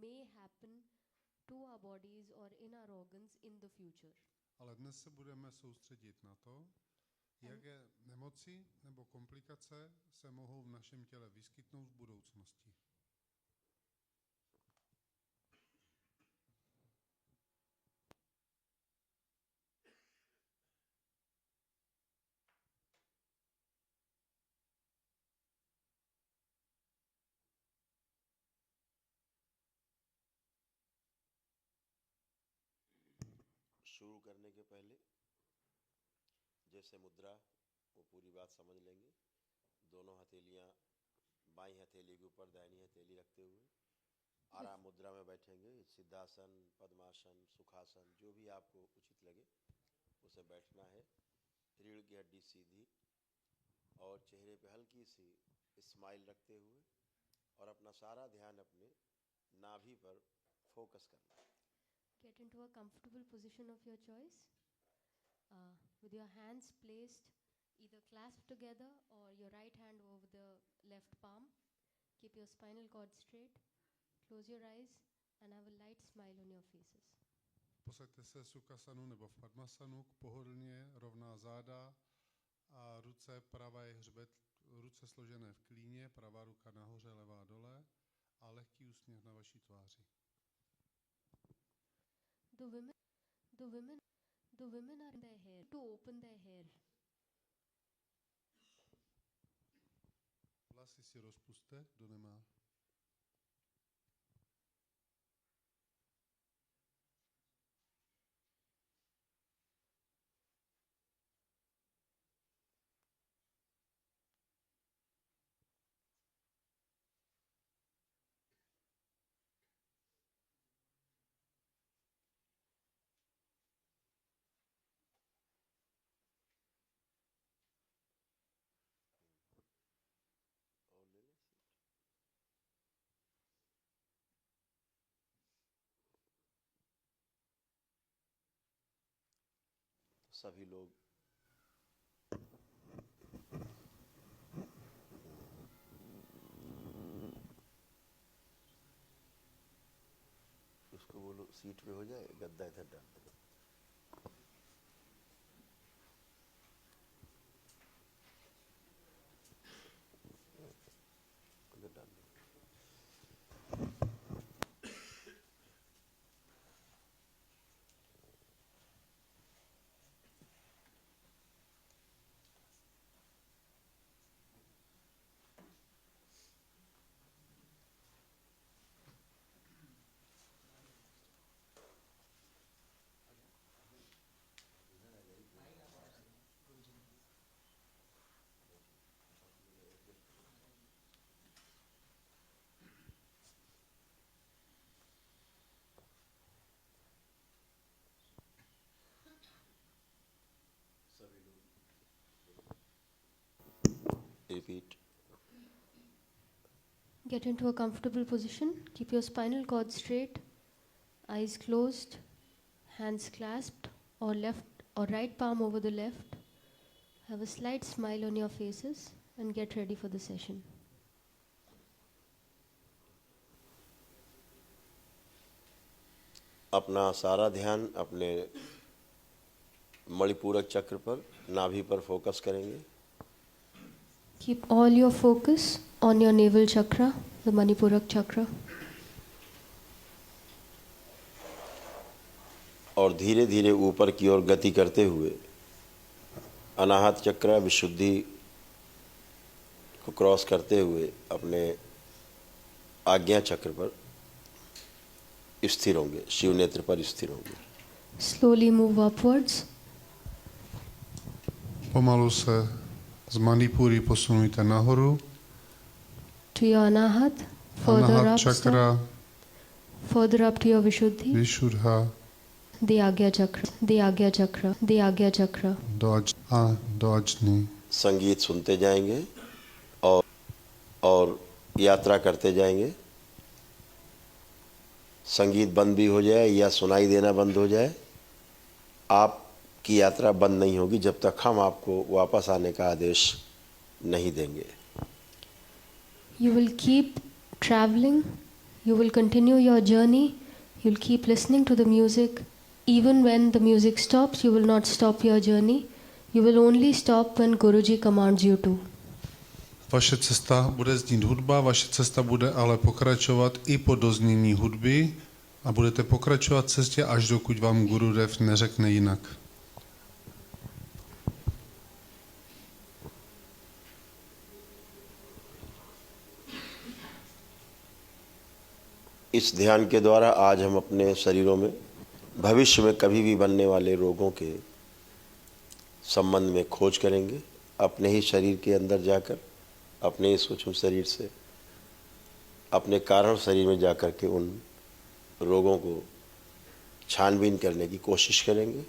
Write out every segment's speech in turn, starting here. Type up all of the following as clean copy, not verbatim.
may happen to our bodies or in our organs in the future. Ale dnes se budeme soustředit na to, jaké nemoci nebo komplikace se mohou v našem těle vyskytnout v budoucnosti. शुरू करने के पहले जैसे मुद्रा वो पूरी बात समझ लेंगे। दोनों हथेलियां बाईं हथेली के ऊपर दाहिनी हथेली रखते हुए आराम मुद्रा में बैठेंगे। सिद्धासन, पद्मासन, सुखासन, जो भी आपको उचित लगे उसे बैठना है। रीढ़ की हड्डी सीधी और चेहरे पे हल्की सी स्माइल रखते हुए और अपना सारा ध्यान अपने नाभि पर फोकस करना है। Get into a comfortable position of your choice, with your hands placed either clasped together or your right hand over the left palm. Keep your spinal cord straight, close your eyes and have a light smile on your faces. Posaďte se v Sukhasanu nebo v Padmasanu, pohodlně, rovná záda a ruce, pravý hřbet, ruce složené v klíně, pravá ruka nahoře, levá dole a lehký úsměv na vaší tváři. The women are in their hair to open their hair. Vlasy si rozpuste, kdo nemá. और ले लें seat. सभी लोग उसको बोलो seat पे हो जाए, गद्दा इधर डाल दो। उधर डाल दो। Repeat. Get into a comfortable position. Keep your spinal cord straight, eyes closed, hands clasped or left or right palm over the left. Have a slight smile on your faces and get ready for the session. अपना सारा ध्यान अपने मणिपूरक चक्र पर, नाभि पर focus करेंगे। Keep all your focus on your navel chakra, the Manipurak chakra. और धीरे धीरे ऊपर की ओर गति करते हुए अनाहत चक्र, विशुद्धि को क्रॉस करते हुए अपने आज्ञा चक्र पर स्थिर होंगे, शिव नेत्र पर स्थिर होंगे। Slowly move upwards. Pomalu se z Manipuri posunujte nahoru. To your Anahat, further Anahat up, chakra, further up to your Vishuddhi, Vishuddha, the Agya chakra, the Agya chakra, the Agya chakra. do Ajni. संगीत सुनते जाएंगे और यात्रा करते जाएंगे। संगीत बंद भी हो जाए या सुनाई देना बंद हो जाए, आपकी यात्रा बंद नहीं होगी जब तक हम आपको वापस आने का आदेश नहीं देंगे। You will keep traveling You will continue your journey. You'll keep listening to the music. Even when the music stops, you will not stop your journey. You will only stop when Guruji commands you to. Vaše cesta bude znít hudba, vaše cesta bude ale pokračovat i po doznění hudby a budete pokračovat v cestě, až dokud vám Gurudev neřekne jinak. इस ध्यान के द्वारा आज हम अपने शरीरों में भविष्य में कभी भी बनने वाले रोगों के संबंध में खोज करेंगे, अपने ही शरीर के अंदर जाकर, अपने ही सूक्ष्म शरीर से, अपने कारण शरीर में जाकर के उन रोगों को छानबीन करने की कोशिश करेंगे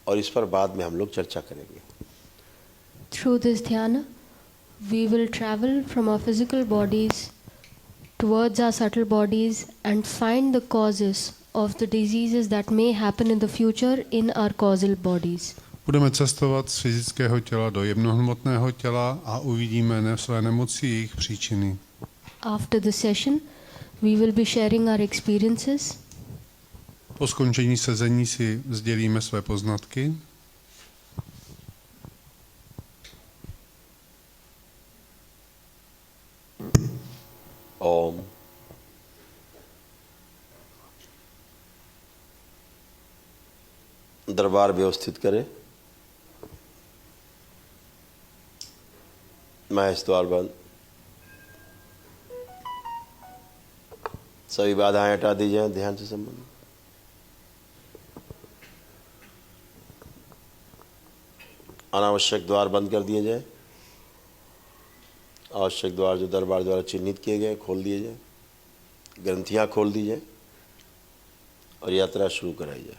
और इस पर बाद में हम लोग चर्चा करेंगे। Through this dhyana, we will travel from our physical bodies towards our subtle bodies and find the causes of the diseases that may happen in the future in our causal bodies. Budeme cestovat z fyzického těla do jemnohmotného těla a uvidíme své nemoci, jejich příčiny. After the session, we will be sharing our experiences. Po skončení sezení si sdělíme své poznatky. ओम दरबार व्यवस्थित करें। महेश द्वार बंद। सभी बाधाएं हटा दी जाएं ध्यान से संबंधित। अनावश्यक द्वार बंद कर दिए जाए। आवश्यक द्वार जो दरबार द्वारा चिन्हित किए गए खोल दिए जाए। ग्रंथियां खोल दी जाए और यात्रा शुरू कराई जाए।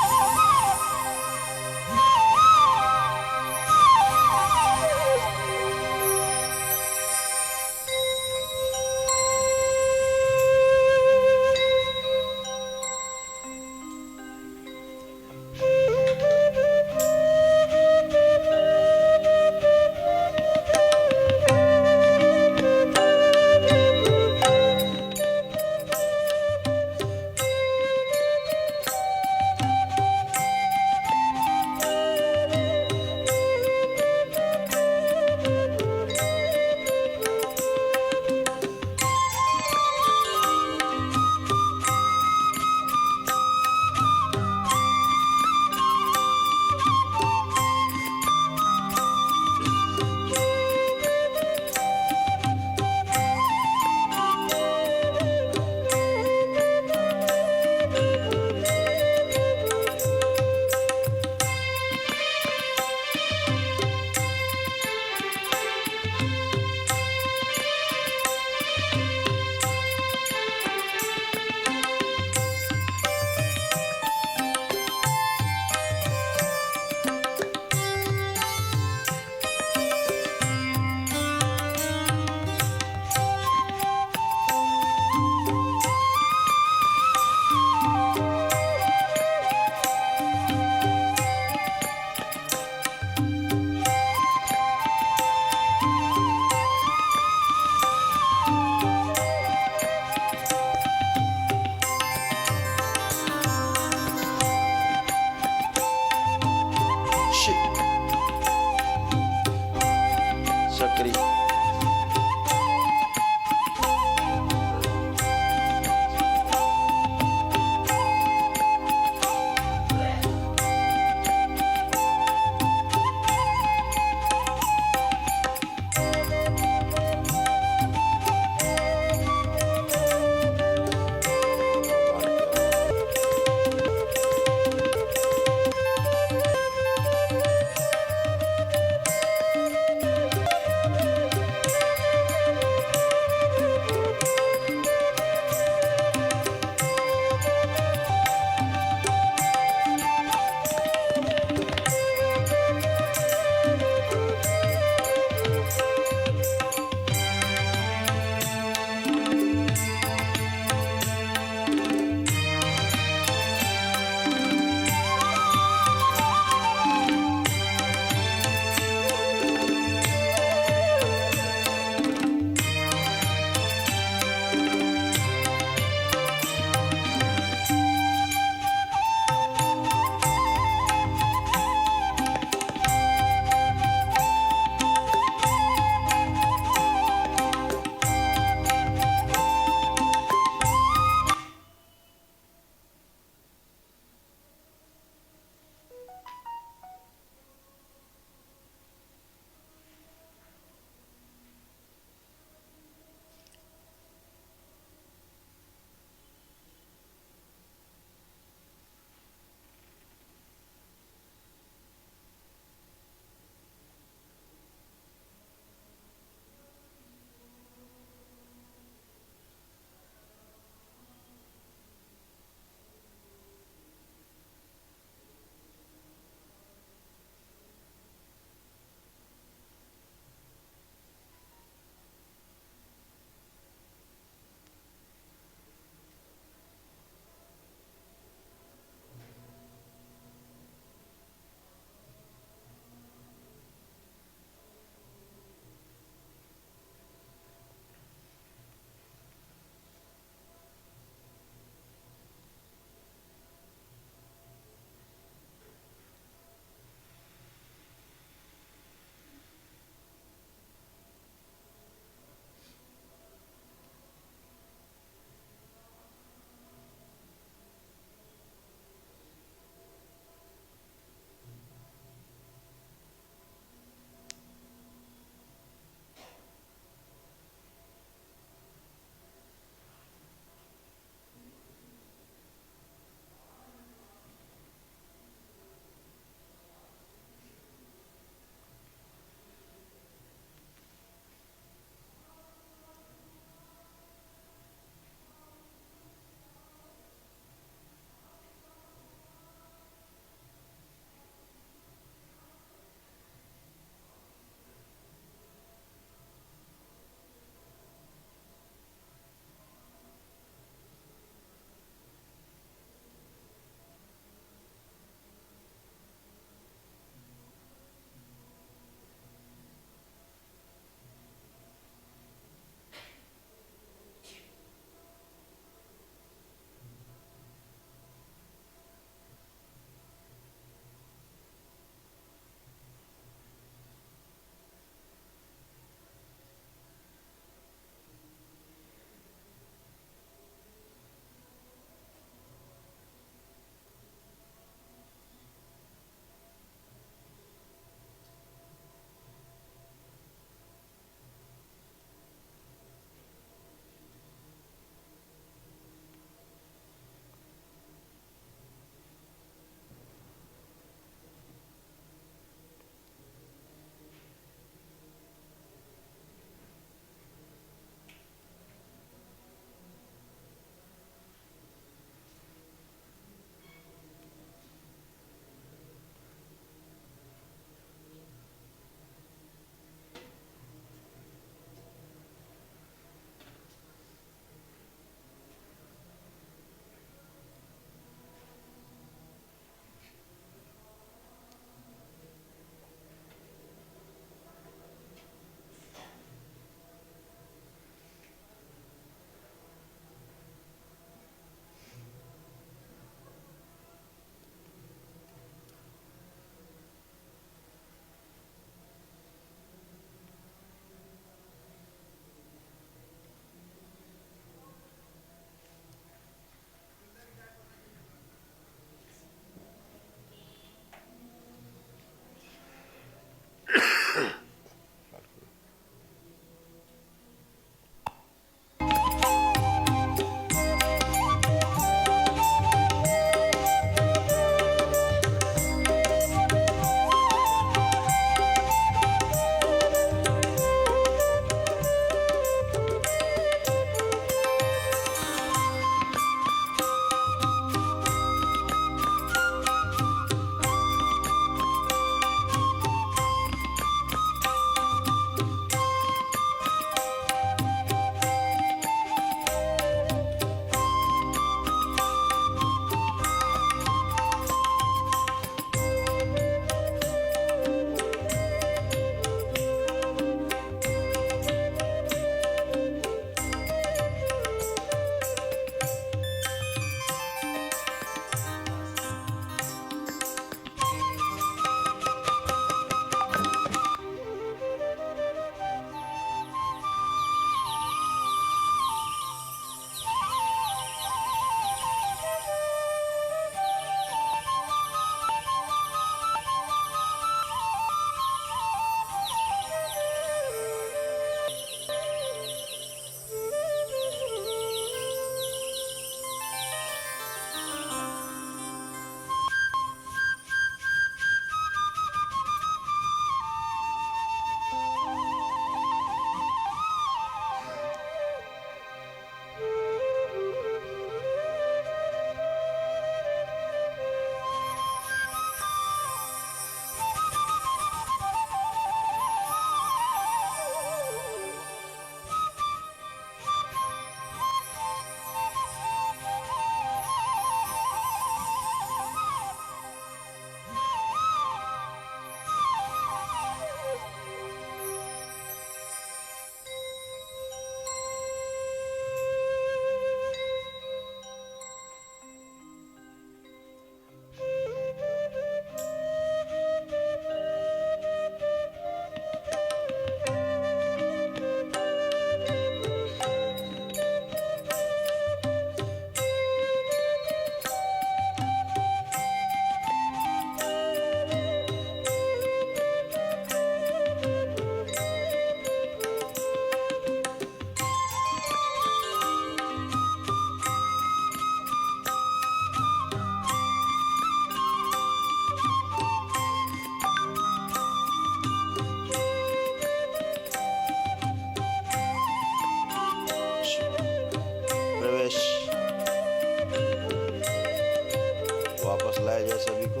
पिलाया जाए सभी को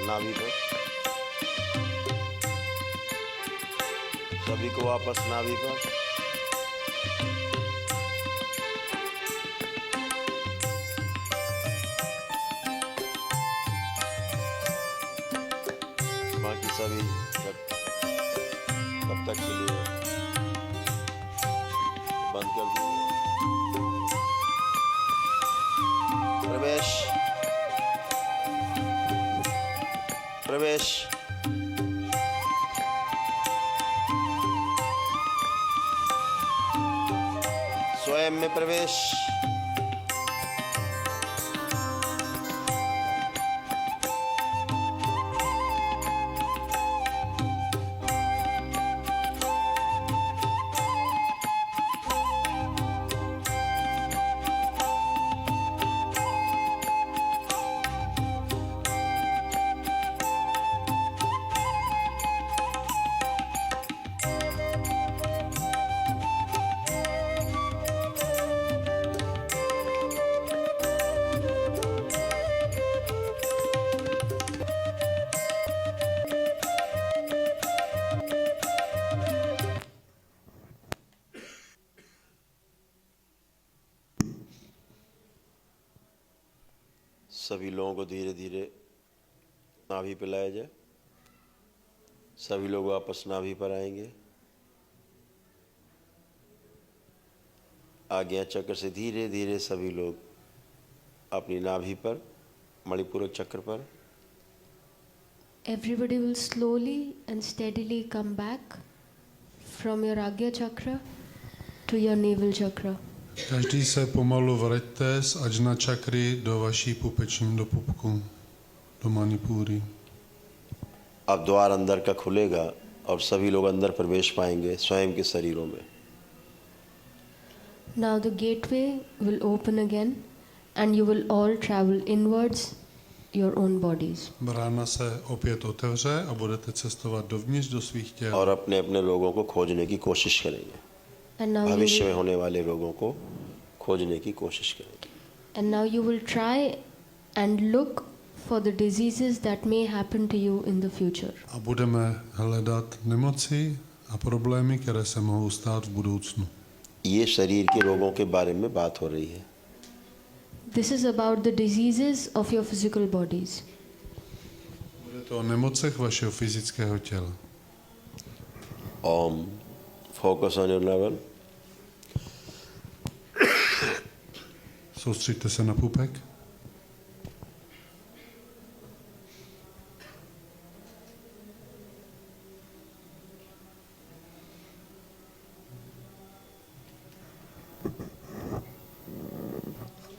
नाभि पर। सभी को वापस नाभि पर। बाकी सभी तब तक के लिए बंद कर दीजिए। प्रवेश प्रवेश। स्वयं में प्रवेश। सभी लोगों को धीरे धीरे नाभि पे लाया जाए। सभी लोग वापस नाभि पर आएंगे। आज्ञा चक्र से धीरे धीरे सभी लोग अपनी नाभि पर, मणिपूरक चक्र पर। Everybody will slowly and steadily come back from your Agya Chakra to your navel chakra. Každý se pomalu vraťte z Ajna čakry do vaší pupeční, do pupku, do Manipúry. अब द्वार अंदर का खुलेगा और सभी लोग अंदर प्रवेश पाएंगे स्वयं के शरीरों में। Now the gateway will open again and you will all travel inwards your own bodies. Brána se opět otevře a budete cestovat dovnitř do svých těl. और अपने अपने लोगों को खोजने की कोशिश करेंगे। And now भविष्य में you will, होने वाले रोगों को खोजने की कोशिश करेंगे। and now you will try and look for the diseases that may happen to you in the future. A budeme hledat nemoci a problémy, které se mohou stát v budoucnu. ये शरीर के रोगों के बारे में बात हो रही है। This is about the diseases of your physical bodies. Bude to o nemocech vašeho fyzického těla. Focus on your navel. Soustřeďte se na pupek.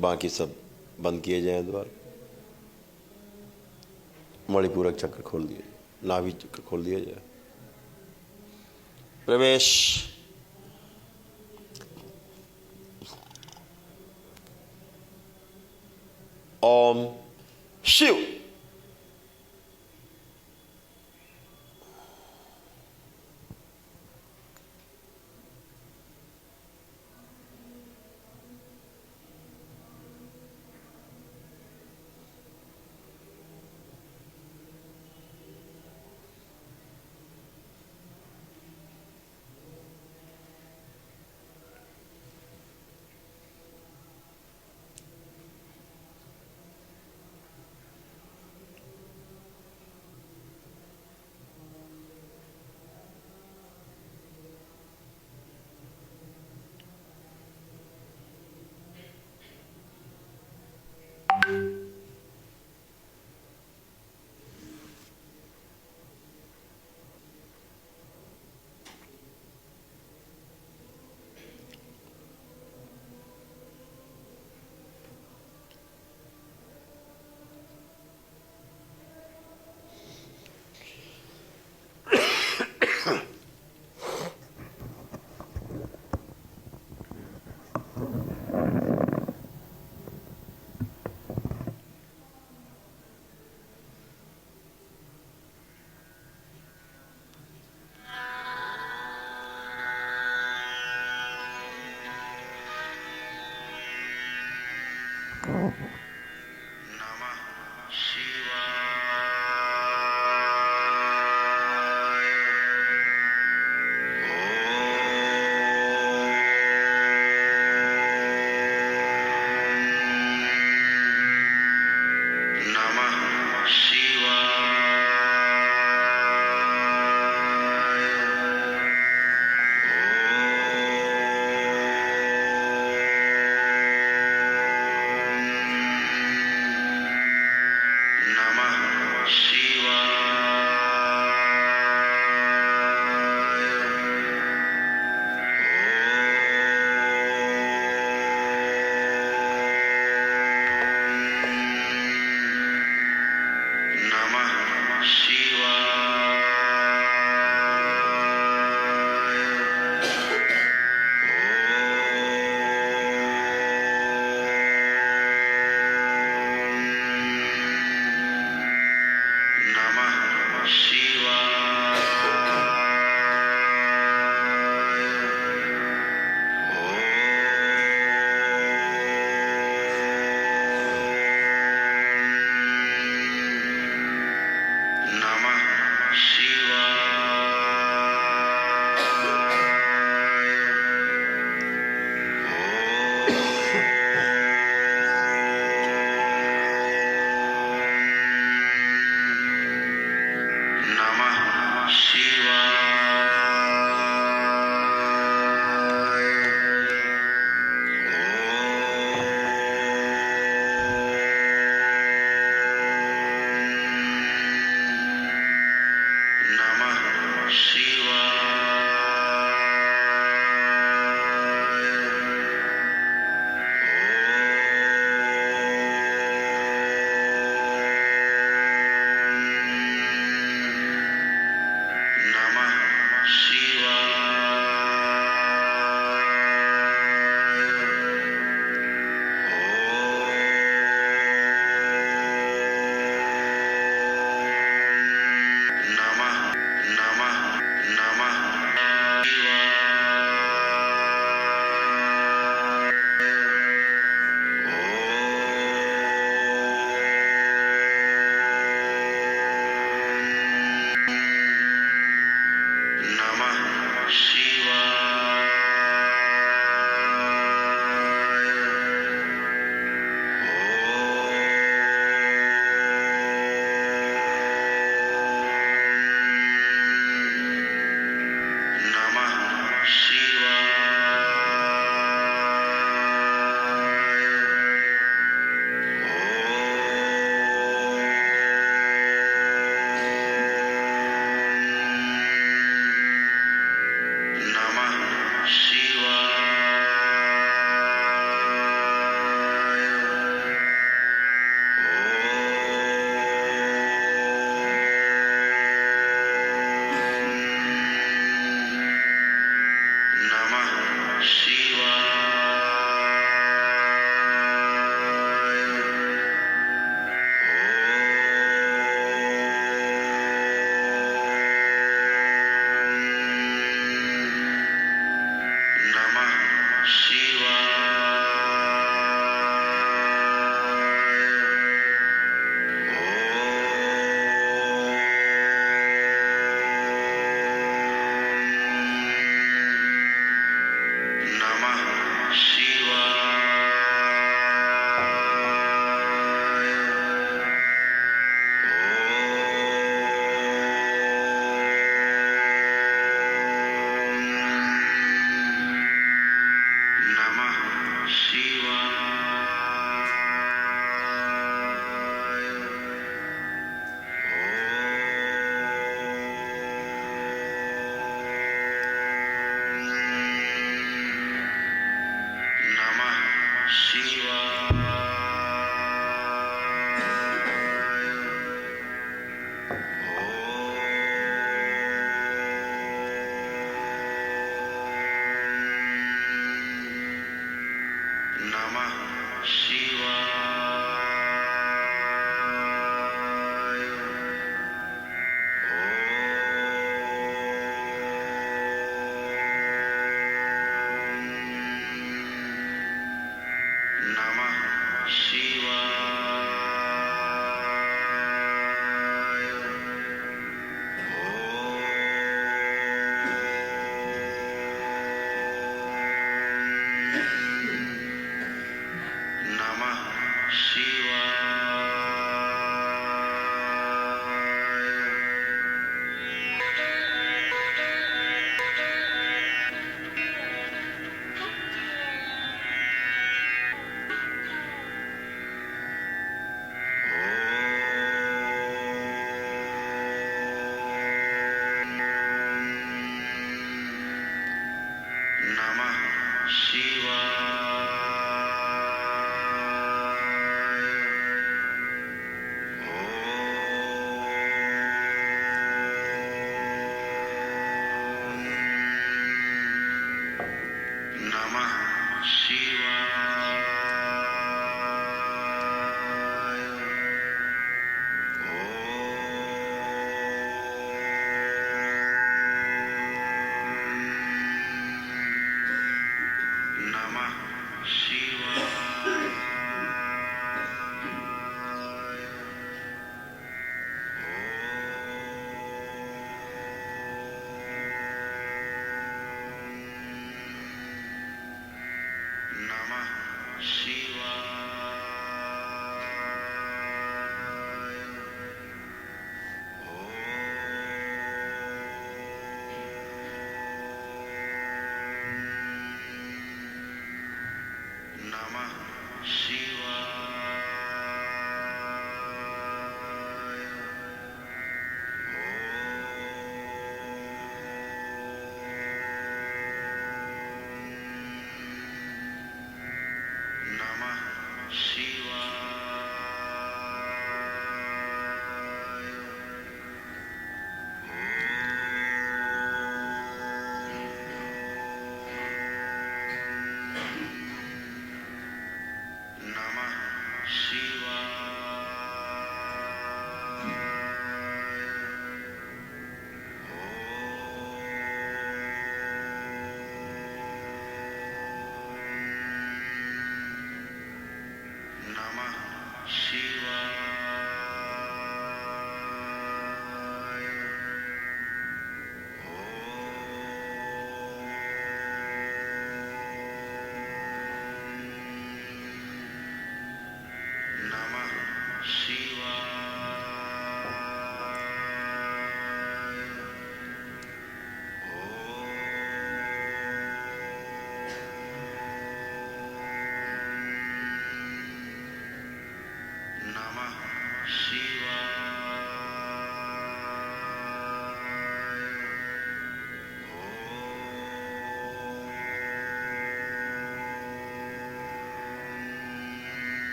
बाकी सब बंद किए जाए द्वार। मणिपूरक चक्र खोल दिए, नाभि चक्र खोल दिया जाए। प्रवेश। ओम शिव।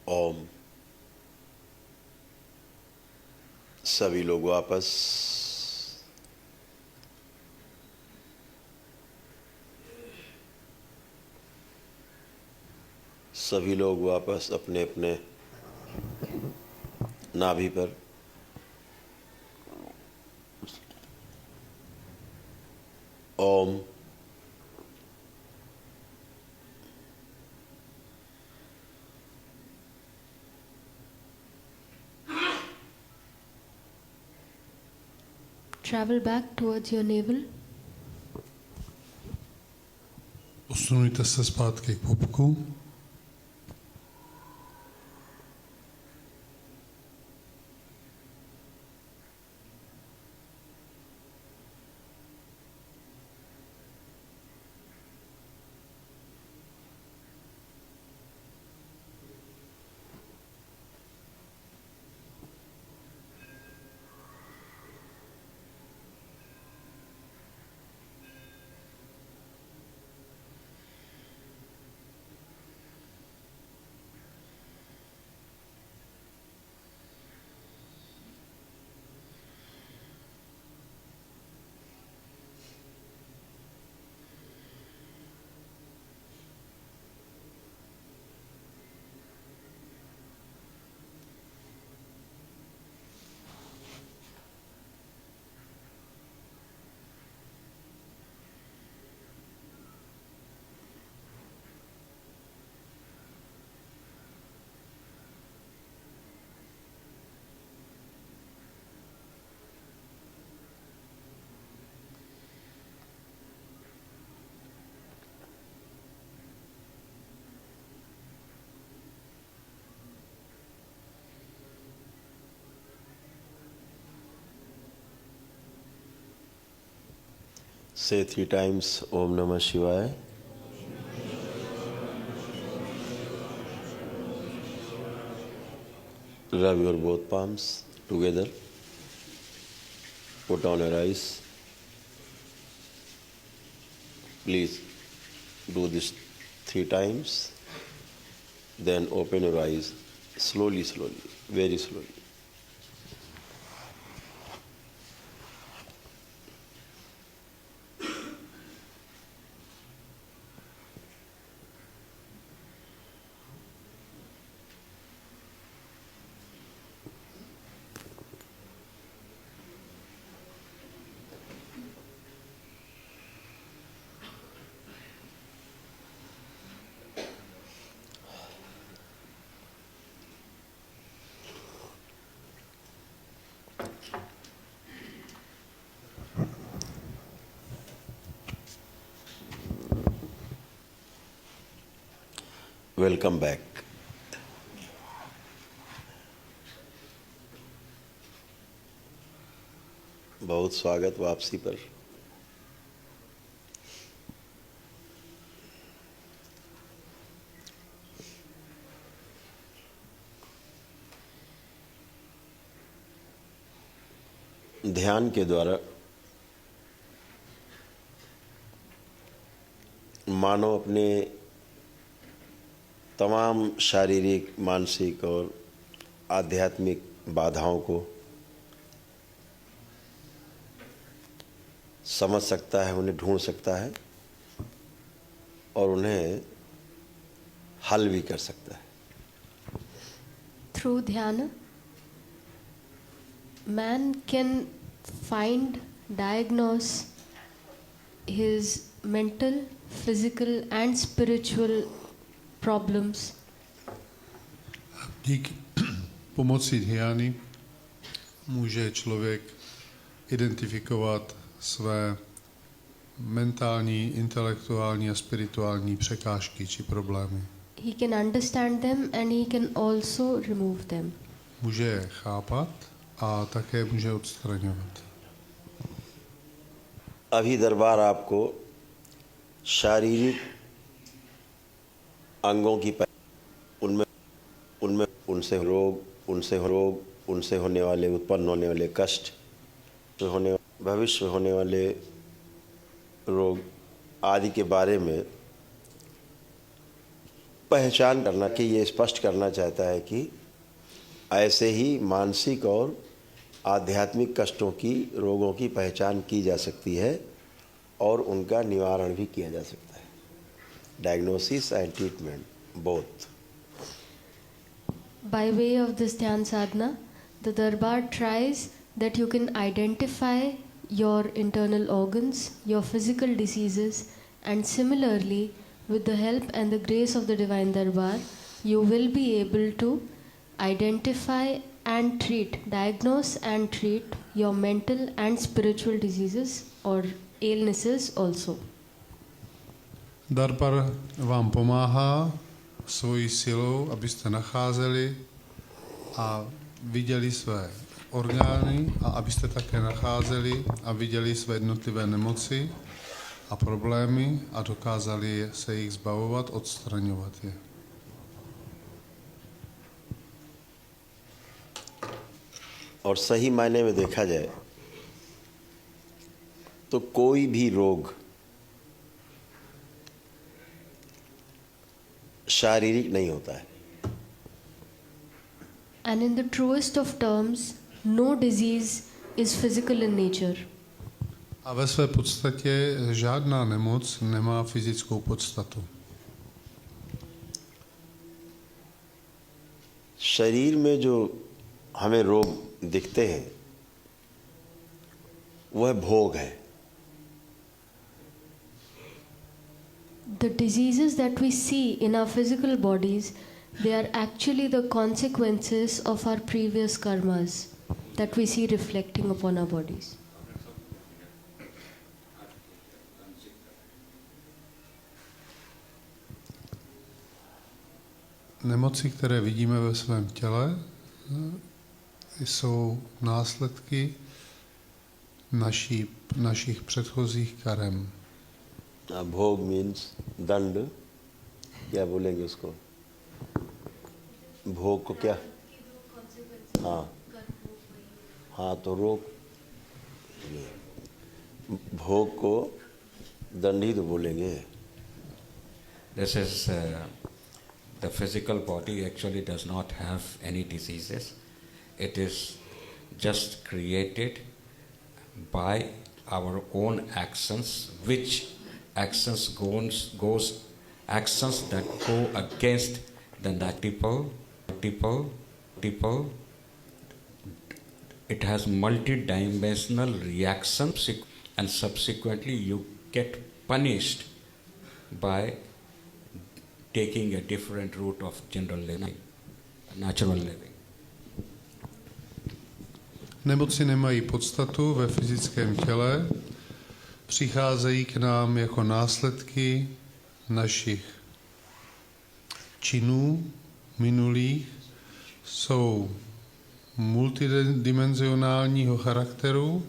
ओम। सभी लोग वापस अपने अपने नाभि पर ओम। Travel back towards your navel. Posunujte se zpátky k pupku. Say 3 times Om Namah Shivaya. Rub your both palms together. Put on your eyes. Please do this 3 times. Then open your eyes slowly, very slowly. Welcome back. बहुत स्वागत वापसी पर। ध्यान के द्वारा मानव अपने तमाम शारीरिक, मानसिक और आध्यात्मिक बाधाओं को समझ सकता है, उन्हें ढूंढ सकता है और उन्हें हल भी कर सकता है। Through dhyana, man can find, diagnose his mental, physical and spiritual problems. Díky pomoci dhyány může člověk identifikovat své mentální, intelektuální a spirituální překážky či problémy. He can understand them and he can also remove them. Může je chápat a také může odstraňovat. अभी दरबार आपको शारीरिक अंगों की उनसे होने वाले, उत्पन्न होने वाले कष्ट, भविष्य होने वाले रोग आदि के बारे में पहचान करना कि ये स्पष्ट करना चाहता है कि ऐसे ही मानसिक और आध्यात्मिक कष्टों की, रोगों की पहचान की जा सकती है और उनका निवारण भी किया जा सकता है। Diagnosis and treatment both. By way of this dhyan sadhana, the Darbar tries that you can identify your internal organs, your physical diseases, and similarly, with the help and the grace of the Divine Darbar, you will be able to identify and treat, diagnose and treat your mental and spiritual diseases or illnesses also. Darbar vám pomáhá svojí silou, abyste nacházeli a viděli své orgány a abyste také nacházeli a viděli své jednotlivé nemoci a problémy a dokázali se jich zbavovat, odstraňovat je. और सही मायने में देखा जाए तो कोई भी रोग शारीरिक नहीं होता है। And in the truest of terms, no disease is physical in nature. A ve své podstatě žádná nemoc nemá fyzickou podstatu. शरीर में जो हमें रोग दिखते हैं वह भोग है। The diseases that we see in our physical bodies, they are actually the consequences of our previous karmas that we see reflecting upon our bodies. Nemoci, které vidíme ve svém těle, jsou následky našich předchozích karem. भोग means दंड, क्या बोलेंगे उसको? भोग को क्या? हाँ तो रोग, भोग को दंड ही तो बोलेंगे। This is the physical body actually does not have any diseases. It is just created by our own actions, which actions actions that go against the people. It has multi-dimensional reactions, and subsequently you get punished by taking a different route of general living, natural living. Nemoci nemají podstatu ve fyzickém těle, přicházejí k nám jako následky našich činů minulých jsou multidimenzionálního charakteru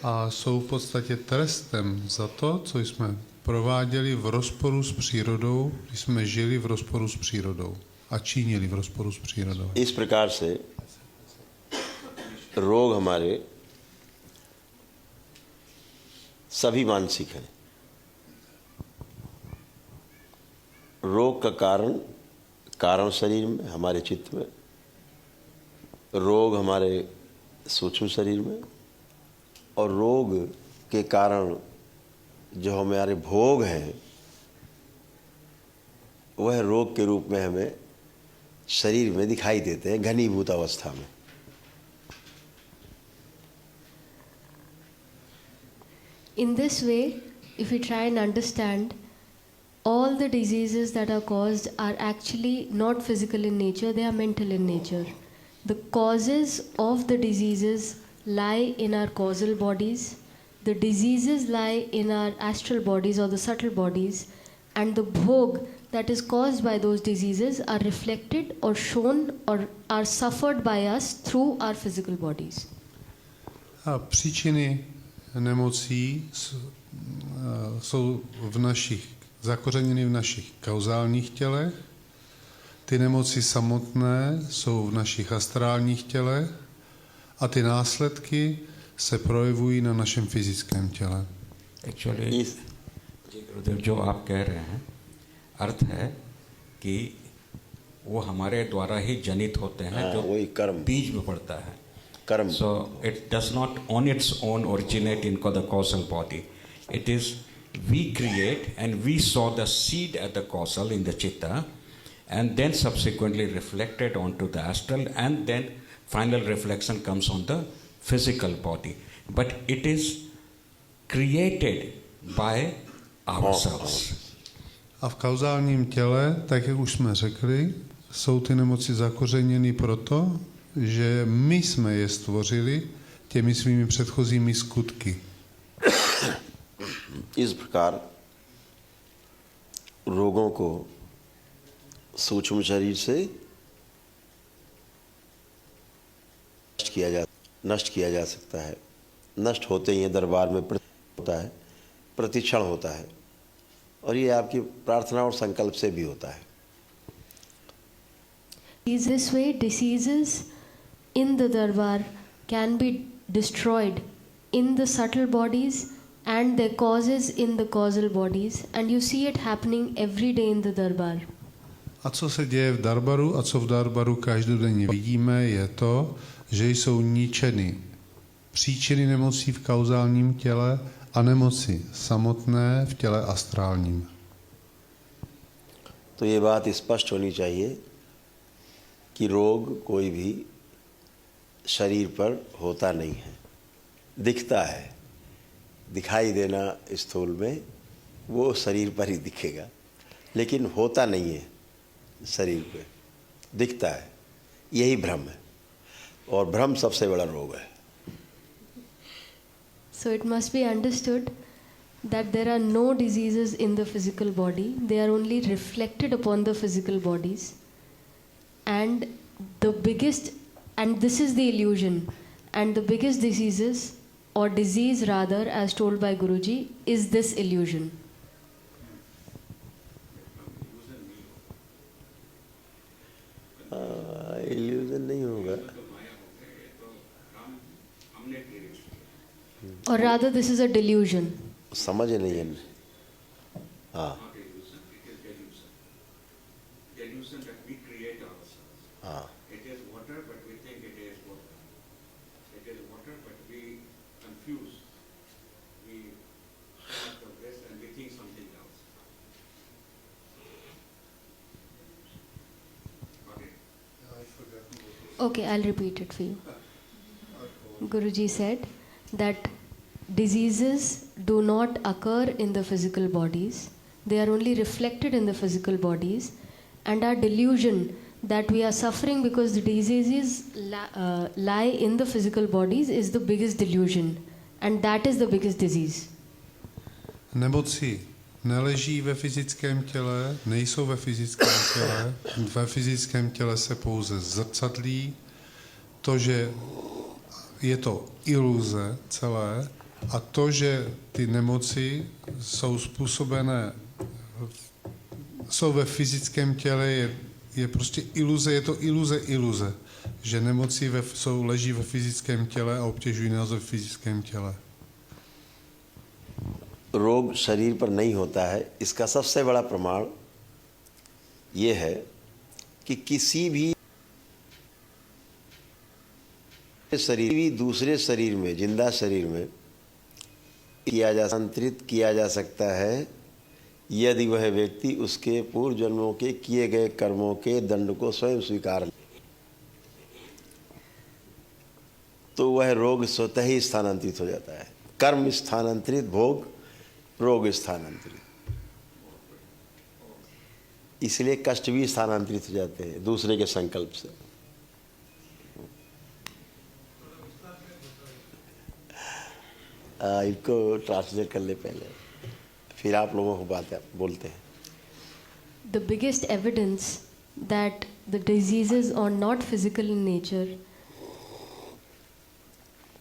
a jsou v podstatě trestem za to, co jsme prováděli v rozporu s přírodou, když jsme žili v rozporu s přírodou a činili v rozporu s přírodou. इस प्रकार से रोग हमारे सभी मानसिक हैं। रोग का कारण शरीर में, हमारे चित्त में, रोग हमारे सूक्ष्म शरीर में, और रोग के कारण जो हमारे भोग हैं वह रोग के रूप में हमें शरीर में दिखाई देते हैं घनीभूत अवस्था में। In this way, if we try and understand, all the diseases that are caused are actually not physical in nature, they are mental in nature. The causes of the diseases lie in our causal bodies, the diseases lie in our astral bodies or the subtle bodies, and the bhog that is caused by those diseases are reflected or shown or are suffered by us through our physical bodies. A příčiny nemocí jsou zakořeněny v našich kauzálních tělech. Ty nemoci samotné jsou v našich astrálních tělech a ty následky se projevují na našem fyzickém těle. Actually, गुरुदेव जो आप कह रहे हैं अर्थ है कि वो हमारे द्वारा ही जनित होते हैं जो वही कर्म बीज में पड़ता है कर्म। So it does not on its own originate in the causal body. It is we create and we sow the seed at the causal in the chitta and then subsequently reflected onto the astral and then final reflection comes on the physical body. But it is created by ourselves. A v kauzálním těle, tak jak už jsme řekli, jsou ty nemoci zakořeněny proto, že my jsme je stvořili těmi svými předchozími skutky. इस प्रकार रोगों को सूक्ष्म शरीर से नष्ट किया जा सकता है। नष्ट होते ही दरबार में होता है, प्रतिक्षण होता है, और ये आपकी प्रार्थना और संकल्प से भी होता है। This way, diseases in the darbar can be destroyed in the subtle bodies and their causes in the causal bodies, and you see it happening every day in the darbar. A co se děje v darbaru a co v darbaru každodenně vidíme, je to, že jsou ničeny příčiny nemocí v kauzálním těle a nemoci samotné v těle astrálním. तो ये बात स्पष्ट होनी चाहिए कि रोग कोई भी शरीर पर होता नहीं है, दिखता है। दिखाई देना स्थूल में वो शरीर पर ही दिखेगा, लेकिन होता नहीं है शरीर पे, दिखता है। यही भ्रम है, और भ्रम सबसे बड़ा रोग है। So it must be understood that there are no diseases in the physical body, they are only reflected upon the physical bodies. And this is the illusion, and the biggest diseases, or disease rather, as told by Guruji, is this illusion. Illusion नहीं होगा, or rather this is a delusion. समझ नहीं है। हाँ हाँ Okay, I'll repeat it for you. Guruji said that diseases do not occur in the physical bodies, they are only reflected in the physical bodies, and our delusion that we are suffering because the diseases lie in the physical bodies is the biggest delusion, and that is the biggest disease. Nemoci neleží ve fyzickém těle, nejsou ve fyzickém těle, ve fyzickém těle se pouze zrcadlí, to, že je to iluze celé a to, že ty nemoci jsou způsobené, jsou ve fyzickém těle, je prostě iluze, je to iluze, že nemoci leží ve fyzickém těle a obtěžují nás ve fyzickém těle. रोग शरीर पर नहीं होता है, इसका सबसे बड़ा प्रमाण ये है कि किसी भी दूसरे शरीर में, जिंदा शरीर में संतरित किया जा सकता है यदि वह व्यक्ति उसके पूर्व जन्मों के किए गए कर्मों के दंड को स्वयं स्वीकार ले, तो वह रोग स्वतः ही स्थानांतरित हो जाता है। कर्म स्थानांतरित, भोग, रोग स्थानांतरित। इसलिए कष्ट भी स्थानांतरित हो जाते हैं दूसरे के संकल्प से। इनको ट्रांसलेट कर ले पहले, फिर आप लोगों को बोलते हैं। The biggest evidence that the diseases are not physical in nature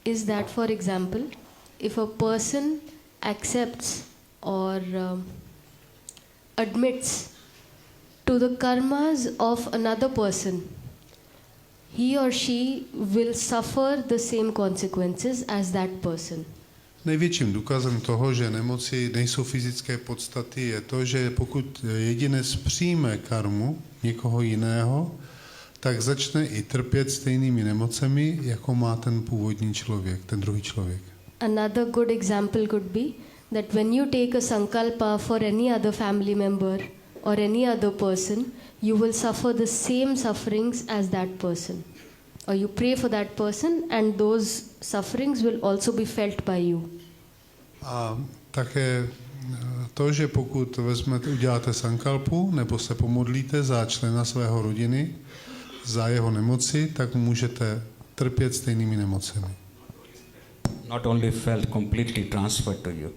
is that, for example, if a person accepts or admits to the karmas of another person, he or she will suffer the same consequences as that person. Největším důkazem toho, že nemoci nejsou fyzické podstaty, je to, že pokud jedinec přijme karmu někoho jiného, tak začne i trpět stejnými nemocemi, jako má ten původní člověk, ten druhý člověk. Another good example could be that when you take a sankalpa for any other family member or any other person, you will suffer the same sufferings as that person. Or you pray for that person and those sufferings will also be felt by you. A také to, že pokud uděláte sankalpu nebo se pomodlíte za člena svého rodiny, za jeho nemoci, tak můžete trpět stejnými nemocemi. Not only felt, completely transferred to you.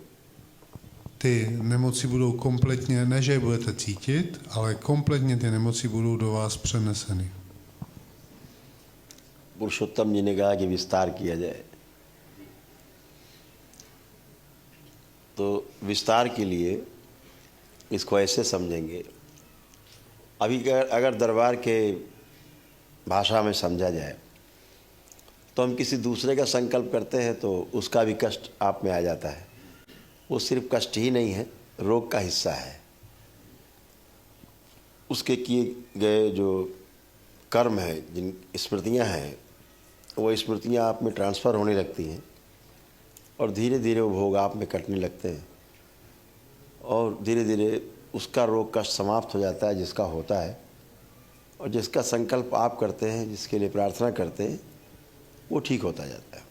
Ty nemoci budou kompletně, ne že je budete cítit, ale kompletně ty nemoci budou do vás přeneseny. पुरुषोत्तम जी ने कहा कि विस्तार किया जाए, तो विस्तार के लिए इसको ऐसे समझेंगे। अभी अगर दरबार के भाषा में समझा जाए तो हम किसी दूसरे का संकल्प करते हैं तो उसका भी कष्ट आप में आ जाता है। वो सिर्फ कष्ट ही नहीं है, रोग का हिस्सा है। उसके किए गए जो कर्म है, जिन स्मृतियां हैं, वो स्मृतियां आप में ट्रांसफ़र होने लगती हैं और धीरे धीरे वो भोग आप में कटने लगते हैं और धीरे धीरे उसका रोग कष्ट समाप्त हो जाता है जिसका होता है। और जिसका संकल्प आप करते हैं, जिसके लिए प्रार्थना करते हैं, वो ठीक होता जाता है।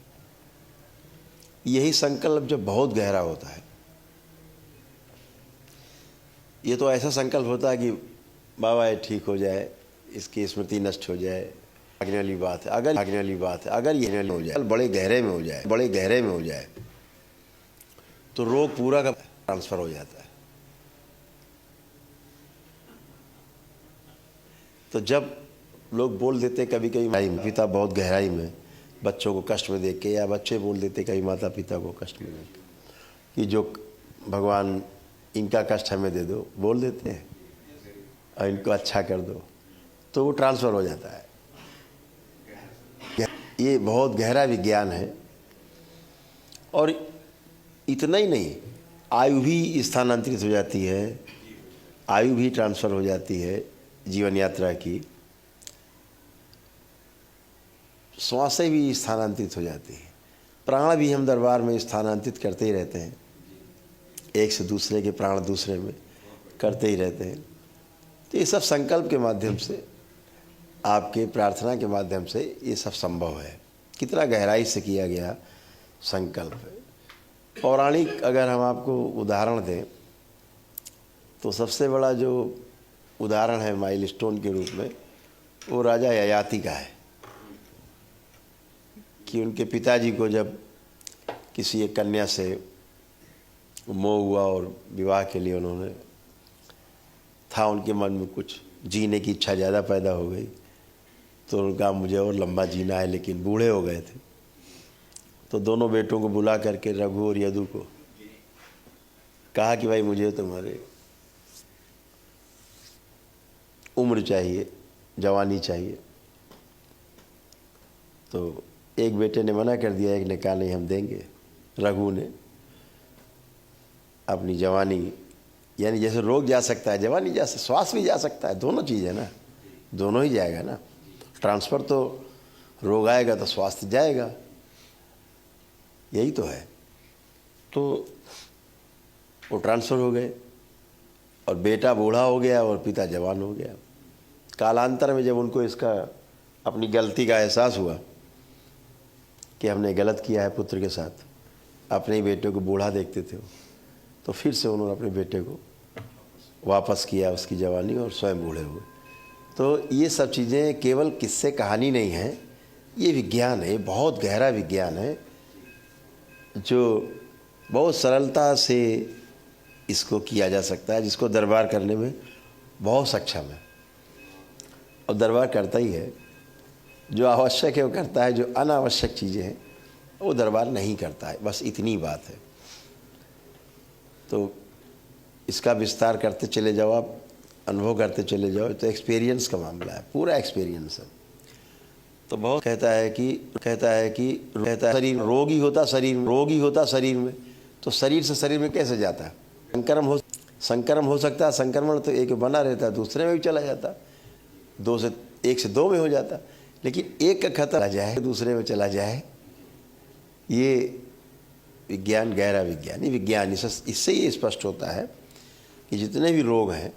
यही संकल्प जब बहुत गहरा होता है, ये तो ऐसा संकल्प होता है कि बाबा ये ठीक हो जाए, इसकी स्मृति नष्ट हो जाए, आगने वाली बात है, अगर ये हो जाए, बड़े गहरे में हो जाए तो रोग पूरा का ट्रांसफ़र हो जाता है। तो जब लोग बोल देते कभी कभी पिता बहुत गहराई में बच्चों को कष्ट में देख के, या बच्चे बोल देते कभी माता पिता को कष्ट में देख के कि जो भगवान इनका कष्ट हमें दे दो, बोल देते हैं और इनको अच्छा कर दो, तो वो ट्रांसफ़र हो जाता है। ये बहुत गहरा विज्ञान है। और इतना ही नहीं, आयु भी स्थानांतरित हो जाती है, आयु भी ट्रांसफ़र हो जाती है जीवन यात्रा की, श्वासें भी स्थानांतरित हो जाती हैं, प्राण भी हम दरबार में स्थानांतरित करते ही रहते हैं, एक से दूसरे के प्राण दूसरे में करते ही रहते हैं। तो ये सब संकल्प के माध्यम से, आपके प्रार्थना के माध्यम से ये सब संभव है। कितना गहराई से किया गया संकल्प है। पौराणिक अगर हम आपको उदाहरण दें तो सबसे बड़ा जो उदाहरण है माइलस्टोन के रूप में, वो राजा ययाति का है कि उनके पिताजी को जब किसी एक कन्या से मोह हुआ और विवाह के लिए उन्होंने था उनके मन में कुछ जीने की इच्छा ज़्यादा पैदा हो गई, तो उनका मुझे और लंबा जीना है, लेकिन बूढ़े हो गए थे। तो दोनों बेटों को बुला करके रघु और यदु को कहा कि भाई मुझे तुम्हारे उम्र चाहिए, जवानी चाहिए। तो एक बेटे ने मना कर दिया, एक ने कहा नहीं हम देंगे। रघु ने अपनी जवानी, यानी जैसे रोग जा सकता है जवानी जा सकता, श्वास भी जा सकता है, दोनों चीज़ है ना, दोनों ही जाएगा ना। ट्रांसफ़र तो रोग आएगा तो स्वास्थ्य जाएगा, यही तो है। तो वो ट्रांसफ़र हो गए और बेटा बूढ़ा हो गया और पिता जवान हो गया। कालांतर में जब उनको इसका अपनी गलती का एहसास हुआ कि हमने गलत किया है पुत्र के साथ, अपने ही बेटे को बूढ़ा देखते थे, तो फिर से उन्होंने अपने बेटे को वापस किया उसकी जवानी और स्वयं बूढ़े हुए। तो ये सब चीज़ें केवल किस्से कहानी नहीं है, ये विज्ञान है, बहुत गहरा विज्ञान है जो बहुत सरलता से इसको किया जा सकता है, जिसको दरबार करने में बहुत सक्षम है। और दरबार करता ही है, जो आवश्यक है वो करता है, जो अनावश्यक चीज़ें हैं वो दरबार नहीं करता है, बस इतनी बात है। तो इसका विस्तार करते चले जाओ, आप अनुभव करते चले जाओ, तो एक्सपीरियंस का मामला है, पूरा एक्सपीरियंस है। तो बहुत कहता है कि शरीर रोगी होता शरीर में, तो शरीर से शरीर में कैसे जाता है? संक्रमण हो सकता है, संक्रमण तो एक बना रहता है, दूसरे में भी चला जाता, एक से दो में हो जाता, लेकिन एक का खतरा जाए दूसरे में चला जाए, ये विज्ञान, गहरा विज्ञान। ये विज्ञान इससे ये स्पष्ट होता है कि जितने भी रोग हैं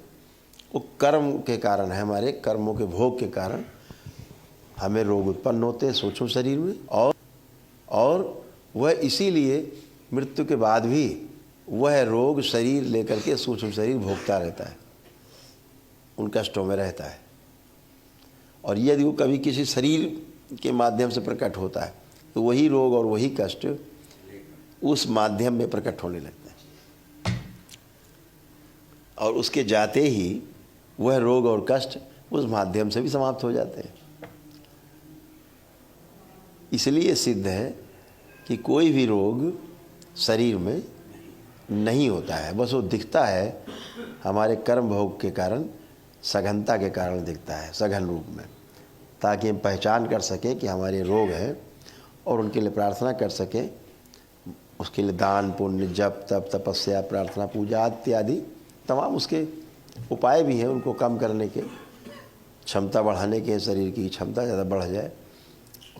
वो कर्म के कारण है, हमारे कर्मों के भोग के कारण हमें रोग उत्पन्न होते हैं सूक्ष्म शरीर में, और वह इसीलिए मृत्यु के बाद भी वह रोग शरीर लेकर के सूक्ष्म शरीर भोगता रहता है, उन कष्टों में रहता है। और यदि वो कभी किसी शरीर के माध्यम से प्रकट होता है तो वही रोग और वही कष्ट उस माध्यम में प्रकट होने लगता है, और उसके जाते ही वह रोग और कष्ट उस माध्यम से भी समाप्त हो जाते हैं। इसलिए सिद्ध है कि कोई भी रोग शरीर में नहीं होता है, बस वो दिखता है हमारे कर्म भोग के कारण, सघनता के कारण दिखता है, सघन रूप में, ताकि हम पहचान कर सकें कि हमारे रोग हैं और उनके लिए प्रार्थना कर सकें। उसके लिए दान पुण्य, जप तप, तपस्या, प्रार्थना, पूजा इत्यादि तमाम उसके उपाय भी हैं, उनको कम करने के, क्षमता बढ़ाने के, शरीर की क्षमता ज़्यादा बढ़ जाए,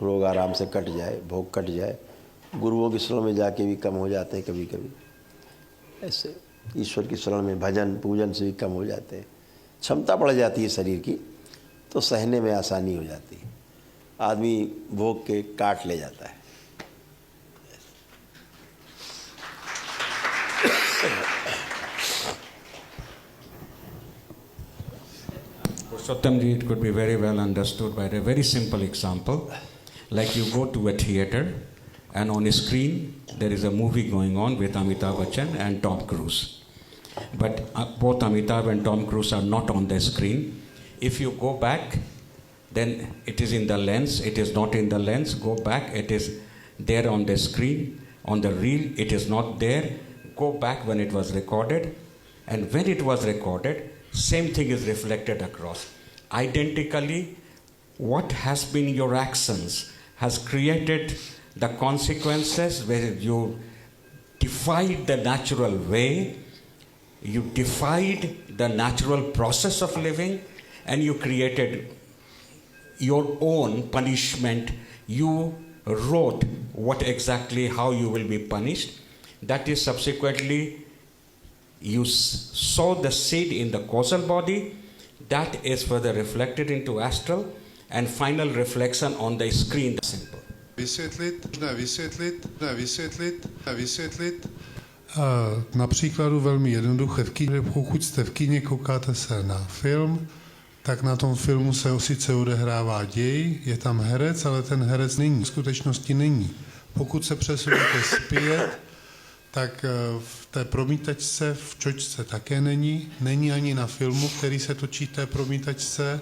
रोग आराम से कट जाए, भोग कट जाए। गुरुओं की शरण में जाके भी कम हो जाते हैं कभी कभी, ऐसे ईश्वर की शरण में भजन पूजन से भी कम हो जाते हैं, क्षमता बढ़ जाती है शरीर की, तो सहने में आसानी हो जाती है, आदमी भोग के काट ले जाता है। Purushottamji, it could be very well understood by a very simple example. Like you go to a theater and on a screen there is a movie going on with Amitabh Bachchan and Tom Cruise. But both Amitabh and Tom Cruise are not on the screen. If you go back, then it is in the lens, it is not in the lens. Go back, it is there on the screen, on the reel, it is not there. Go back when it was recorded, and when it was recorded, same thing is reflected across. Identically, what has been your actions has created the consequences where you defied the natural way, you defied the natural process of living, and you created your own punishment. You wrote what exactly, how you will be punished. That is subsequently, you sow the seed in the causal body, that is further reflected into astral, and final reflection on the screen. Simple. Vysvětlit na příkladu velmi jednoduché. Pokud jste v kině, koukáte se na film, tak na tom filmu se sice odehrává děj, je tam herec, ale ten herec není, v skutečnosti není. Pokud se přesunete zpět, tak v té promítačce v čočce také není ani na filmu, který se točí v té promítačce,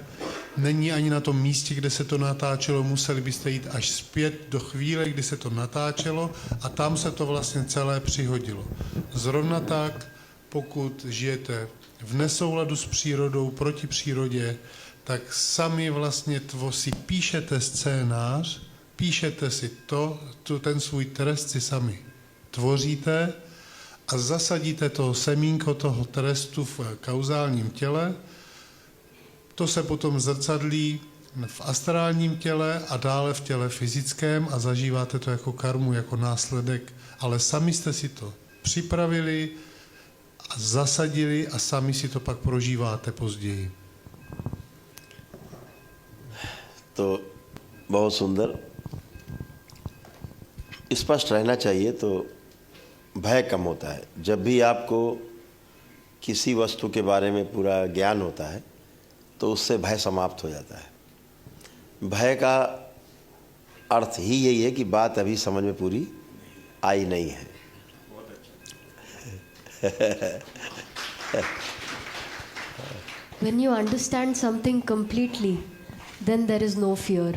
není ani na tom místě, kde se to natáčelo, museli byste jít až zpět do chvíle, kdy se to natáčelo a tam se to vlastně celé přihodilo. Zrovna tak, pokud žijete v nesouladu s přírodou, proti přírodě, tak sami vlastně si píšete scénář, píšete si ten svůj trest si sami tvoříte a zasadíte to semínko toho trestu v kauzálním těle. To se potom zrcadlí v astrálním těle a dále v těle fyzickém a zažíváte to jako karmu, jako následek, ale sami jste si to připravili a zasadili a sami si to pak prožíváte později. तो बहुत सुंदर, स्पष्ट रहना चाहिए तो भय कम होता है। जब भी आपको किसी वस्तु के बारे में पूरा ज्ञान होता है तो उससे भय समाप्त हो जाता है। भय का अर्थ ही यही है कि बात अभी समझ में पूरी आई नहीं है। When you understand something completely, then there is no fear.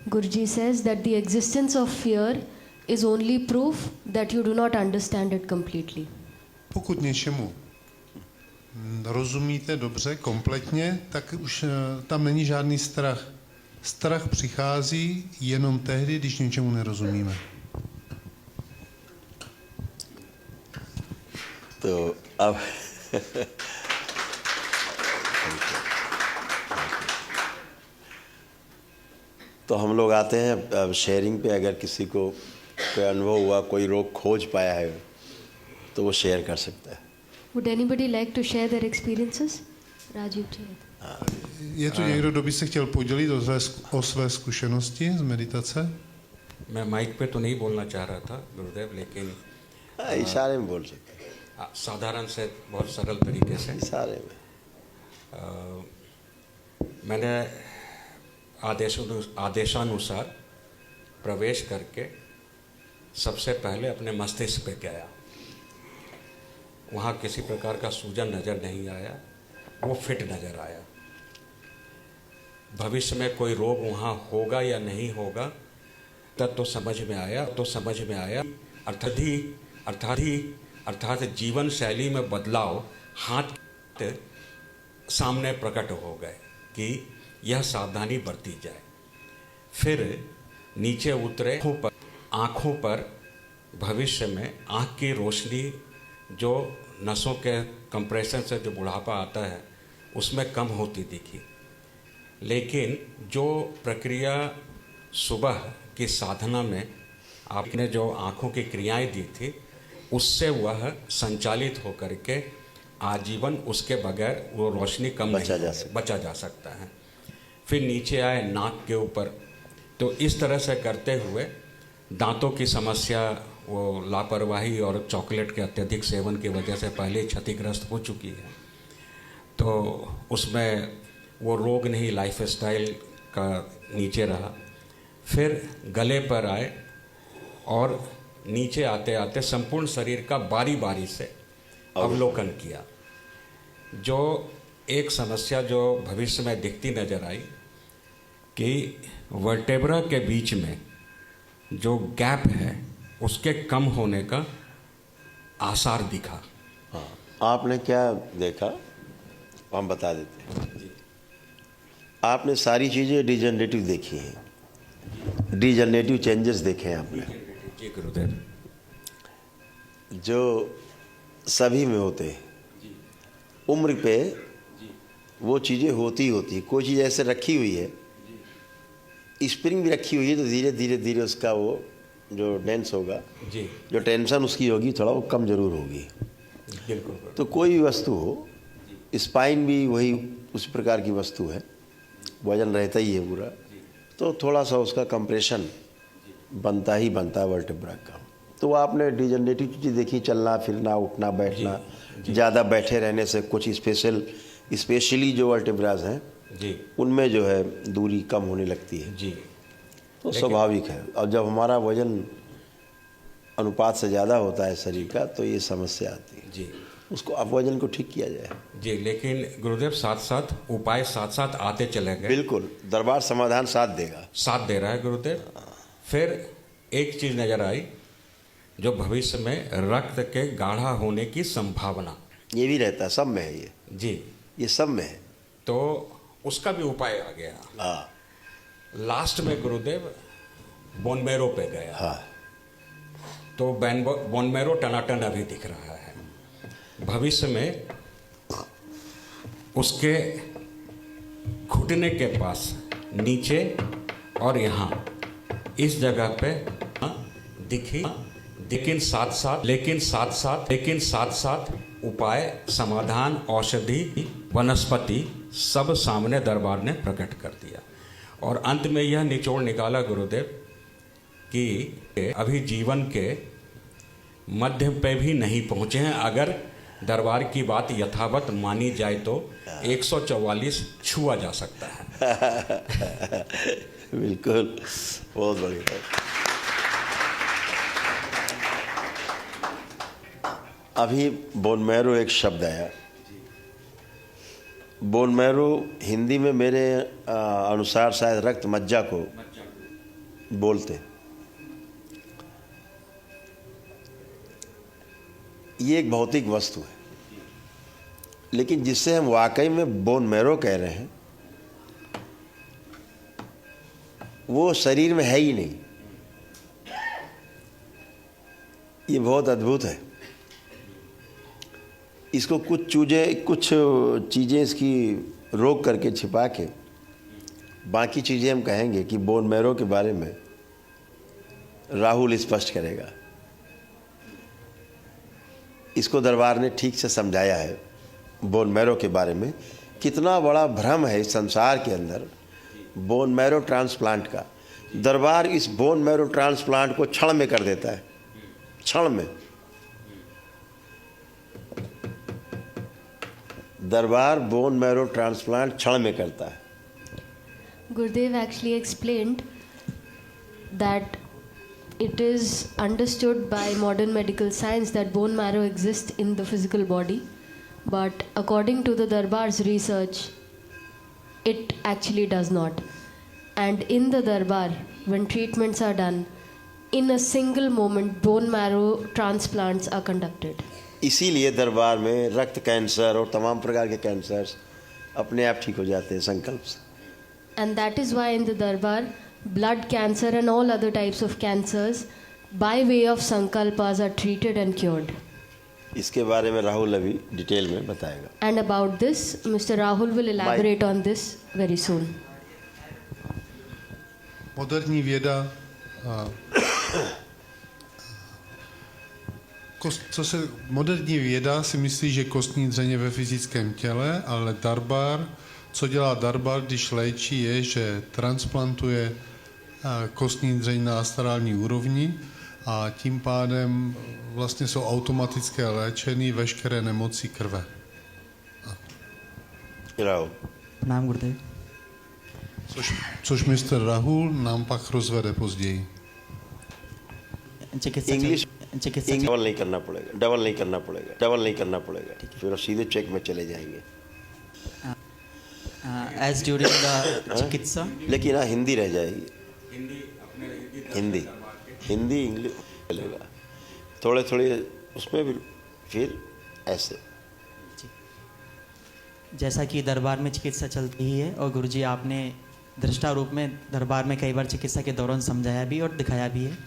Guruji says that the existence of fear is only proof that you do not understand it completely. Pokud něčemu rozumíte dobře, kompletně, tak už tam není žádný strach. Strach přichází jenom tehdy, když něčemu nerozumíme. तो अब तो हम लोग आते हैं अब sharing पे। अगर किसी को कोई अनुभव हुआ, कोई रोग खोज पाया है तो वो शेयर कर सकता है। Would anybody like to share their experiences? Rajiv ji. Je tu někdo, kdo by se chtěl podělit o své zkušenosti z meditace? मैं माइक पे तो नहीं बोलना चाह रहा था गुरुदेव, लेकिन इशारे में बोल सकते हैं। साधारण से बहुत सरल तरीके से इशारे में मैंने आदेशानुसार प्रवेश करके सबसे पहले अपने मस्तिष्क पे गया। वहाँ किसी प्रकार का सूजन नज़र नहीं आया, वो फिट नज़र आया। भविष्य में कोई रोग वहाँ होगा या नहीं होगा तब तो समझ में आया। अर्थात जीवन शैली में बदलाव हाथ सामने प्रकट हो गए कि यह सावधानी बरती जाए। फिर नीचे उतरे, आँखों पर भविष्य में आँख की रोशनी जो नसों के कंप्रेशन से जो बुढ़ापा आता है उसमें कम होती दिखी, लेकिन जो प्रक्रिया सुबह की साधना में आपने जो आँखों की क्रियाएं दी थी उससे वह संचालित होकर के आजीवन उसके बगैर वो रोशनी कम बचा जा सकता है। फिर नीचे आए नाक के ऊपर, तो इस तरह से करते हुए दांतों की समस्या, वो लापरवाही और चॉकलेट के अत्यधिक सेवन की वजह से पहले ही क्षतिग्रस्त हो चुकी है, तो उसमें वो रोग नहीं, लाइफस्टाइल का नीचे रहा। फिर गले पर आए और नीचे आते आते संपूर्ण शरीर का बारी बारी से अवलोकन किया। जो एक समस्या जो भविष्य में दिखती नजर आई कि वर्टेब्रा के बीच में जो गैप है उसके कम होने का आसार दिखा। हाँ, आपने क्या देखा हम बता देते हैं। आपने सारी चीज़ें डिजनरेटिव देखी हैं, डिजनरेटिव चेंजेस देखे हैं आपने, जी गुरुदेव, जो सभी में होते हैं। उम्र पे वो चीज़ें होती कोई चीज़ ऐसे रखी हुई है, स्प्रिंग भी रखी हुई है, तो धीरे धीरे धीरे उसका वो जो डेंस होगा जी, जो टेंशन उसकी होगी थोड़ा वो कम जरूर होगी। बिल्कुल। तो कोई भी वस्तु हो, स्पाइन भी वही उसी प्रकार की वस्तु है, वजन रहता ही है पूरा, तो थोड़ा सा उसका कंप्रेशन बनता है वर्टेब्रा का। तो आपने डिजनरेटिव चीज़ देखी, चलना फिरना उठना बैठना, ज़्यादा बैठे रहने से कुछ स्पेशली जो वर्टेब्राज हैं जी उनमें जो है दूरी कम होने लगती है जी, तो स्वाभाविक है। और जब हमारा वजन अनुपात से ज़्यादा होता है शरीर का तो ये समस्या आती है। जी उसको अपवजन को ठीक किया जाए। जी, लेकिन गुरुदेव साथ साथ उपाय साथ साथ आते चले गए। बिल्कुल, दरबार समाधान साथ देगा, साथ दे रहा है गुरुदेव। फिर एक चीज नजर आई, जो भविष्य में रक्त के गाढ़ा होने की संभावना, ये भी रहता है, सब में है ये। जी, ये सब में है। तो उसका भी उपाय आ गया। हाँ लास्ट में गुरुदेव बोन मैरो पे गया। हाँ, तो बोन मैरो टनाटन अभी दिख रहा है। भविष्य में उसके घुटने के पास नीचे और यहाँ इस जगह पे दिखी, लेकिन साथ साथ उपाय, समाधान, औषधि, वनस्पति सब सामने दरबार ने प्रकट कर दिया। और अंत में यह निचोड़ निकाला गुरुदेव कि अभी जीवन के मध्य पे भी नहीं पहुंचे हैं। अगर दरबार की बात यथावत मानी जाए तो 144 छुआ जा सकता है। बिल्कुल, बहुत बढ़िया। अभी बोन मैरो एक शब्द आया। बोन मैरो हिंदी में मेरे अनुसार शायद रक्त मज्जा को बोलते। ये एक भौतिक वस्तु है, लेकिन जिससे हम वाकई में बोन मैरो कह रहे हैं वो शरीर में है ही नहीं। ये बहुत अद्भुत है। इसको कुछ चीज़ें इसकी रोक करके छिपा के बाकी चीज़ें हम कहेंगे कि बोन मैरो के बारे में राहुल स्पष्ट करेगा। इसको दरबार ने ठीक से समझाया है। बोन मैरो के बारे में कितना बड़ा भ्रम है इस संसार के अंदर बोन मैरो ट्रांसप्लांट का। दरबार इस बोन मैरो ट्रांसप्लांट को क्षण में कर देता है, क्षण में। दरबार बोन मैरो ट्रांसप्लांट क्षण में करता है। Gurudev actually explained that it is understood by modern medical science that bone marrow exists in the physical body, but according to the Darbar's research, it actually does not. And in the Darbar, when treatments are done, in a single moment, bone marrow transplants are conducted. इसीलिए दरबार में रक्त cancer और तमाम प्रकार के cancers अपने आप ठीक हो जाते हैं संकल्प से। And that is why in the Darbar, blood cancer and all other types of cancers by way of sankalpas are treated and cured. इसके बारे में राहुल अभी डिटेल में बताएगा। And about this, Mr. Rahul will elaborate on this very soon. Moderní věda, moderní věda si myslí, že kostní dřeň je ve fyzickém těle, ale Darbar, co dělá Darbar, když léčí, je, že transplantuje kostní dřeň na astrální úrovni a tím pádem vlastně jsou automaticky léčeny veškeré nemoci krve. Rahul प्रणाम गुरुदेव। Což mistr Rahul nám pak rozvede později. English double नहीं करना पड़ेगा, फिर सीधे check में चले जाएंगे। As during the चिकित्सा, लेकिन हाँ हिंदी रह जाएगी। हिंदी इंग्लिश चलेगा थोड़े उसमें भी, फिर ऐसे। जैसा कि दरबार में चिकित्सा चलती ही है और गुरुजी आपने दृष्टा रूप में दरबार में कई बार चिकित्सा के दौरान समझाया भी और दिखाया भी है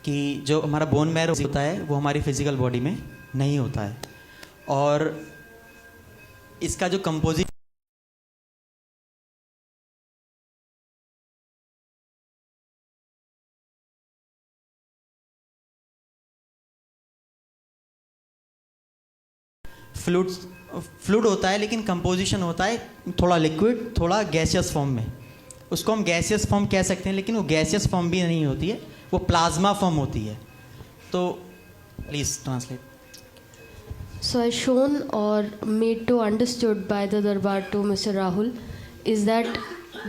कि जो हमारा बोन मैरो होता है वो हमारी फिजिकल बॉडी में नहीं होता है, और इसका जो कंपोजिशन फ्लूइड होता है, लेकिन कंपोजिशन होता है थोड़ा लिक्विड थोड़ा गैसियस फॉर्म में। उसको हम गैसियस फॉर्म कह सकते हैं, लेकिन वो गैसियस फॉर्म भी नहीं होती है, वो प्लाज्मा फॉर्म होती है। तो please translate. So as shown or made to understood by the Darbar to Mr. Rahul is that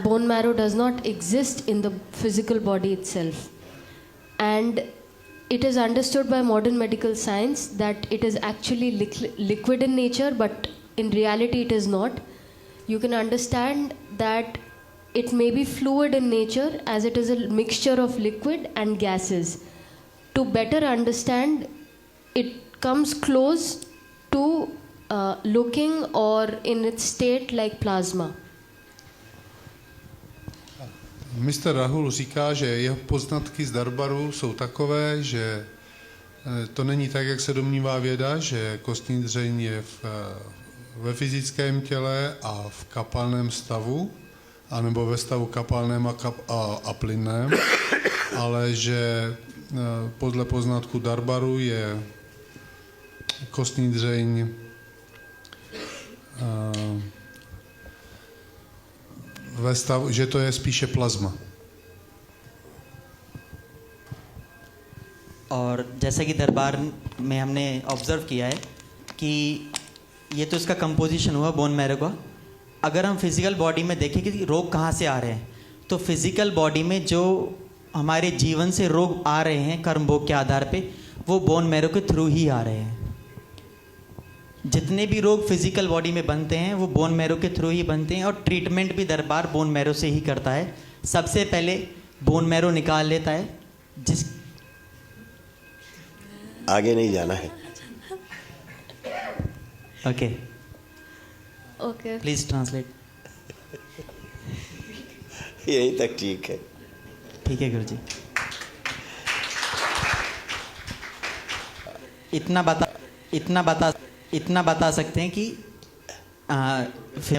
bone marrow does not exist in the physical body itself, and it is understood by modern medical science that it is actually liquid in nature, but in reality it is not. You can understand that it may be fluid in nature as it is a mixture of liquid and gases. To better understand, it comes close to looking or in its state like plasma. Mr. Rahul říká, že jeho poznatky z Darbaru jsou takové, že to není tak, jak se domnívá věda, že kostní dřeň je ve fyzickém těle a v kapalném stavu, anebo ve stavu kapalném a plynném, ale že podle poznatku Darbaru je kostní dřeň ve stavu, že to je spíše plazma. और जैसा कि दरबार में हमने observe किया है कि ये तो इसका कंपोजिशन हुआ बोन मैरो का. अगर हम फिजिकल बॉडी में देखें कि रोग कहाँ से आ रहे हैं, तो फिजिकल बॉडी में जो हमारे जीवन से रोग आ रहे हैं कर्म भोग के आधार पे, वो बोन मैरो के थ्रू ही आ रहे हैं. जितने भी रोग फिजिकल बॉडी में बनते हैं वो बोन मैरो के थ्रू ही बनते हैं, और ट्रीटमेंट भी दरबार बोन मैरो से ही करता है. सबसे पहले बोन मैरो निकाल लेता है, जिस आगे नहीं जाना है. Okay, Okay. Please translate. यहीं तक ठीक है. ठीक है गुरुजी. इतना बता सकते हैं कि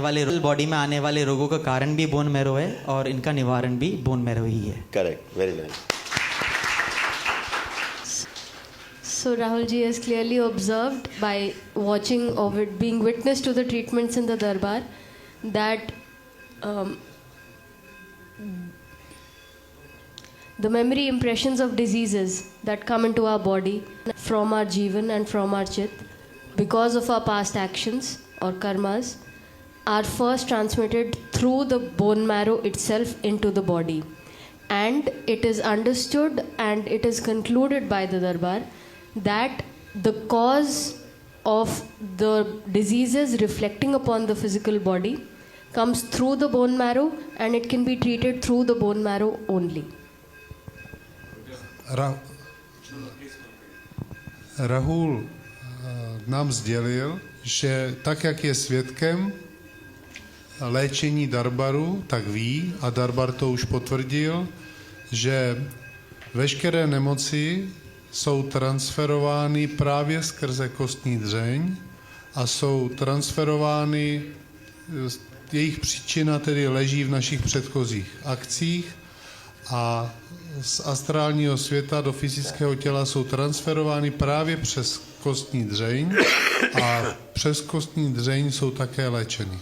वाले बॉडी में आने वाले रोगों का कारण भी बोन मैरो है और इनका निवारण भी बोन मैरो ही है. Correct, very nice. So Rahul ji has clearly observed by watching or being witness to the treatments in the Darbar that the memory impressions of diseases that come into our body from our Jivan and from our Chit because of our past actions or karmas are first transmitted through the bone marrow itself into the body. And it is understood and it is concluded by the Darbar that the cause of the diseases reflecting upon the physical body comes through the bone marrow, and it can be treated through the bone marrow only. Rahul nám sdělil, že tak, jak je svědkem léčení Darbaru, tak ví, a Darbar to už potvrdil, že veškeré nemoci jsou transferovány právě skrze kostní dřeň a jsou transferovány, jejich příčina tedy leží v našich předchozích akcích a z astrálního světa do fyzického těla jsou transferovány právě přes kostní dřeň a přes kostní dřeň jsou také léčeny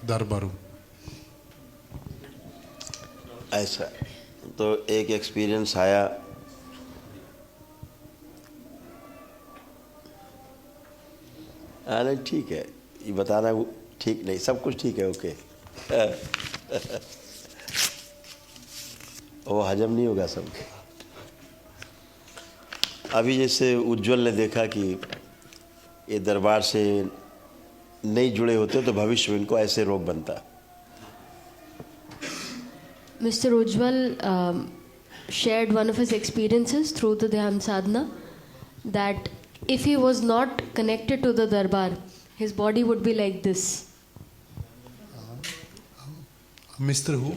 Darbaru. ऐसा तो एक experience आया. नहीं ठीक है, ये बताना ठीक नहीं, सब कुछ ठीक है. ओके. वो हजम नहीं होगा सब. अभी जैसे उज्जवल ने देखा कि ये दरबार से नहीं जुड़े होते तो भविष्य में इनको ऐसे रोग बनता. Mr. Ujjwal shared one of his experiences through the Dhyan Sadhana that if he was not connected to the Darbar, his body would be like this. Mr. who?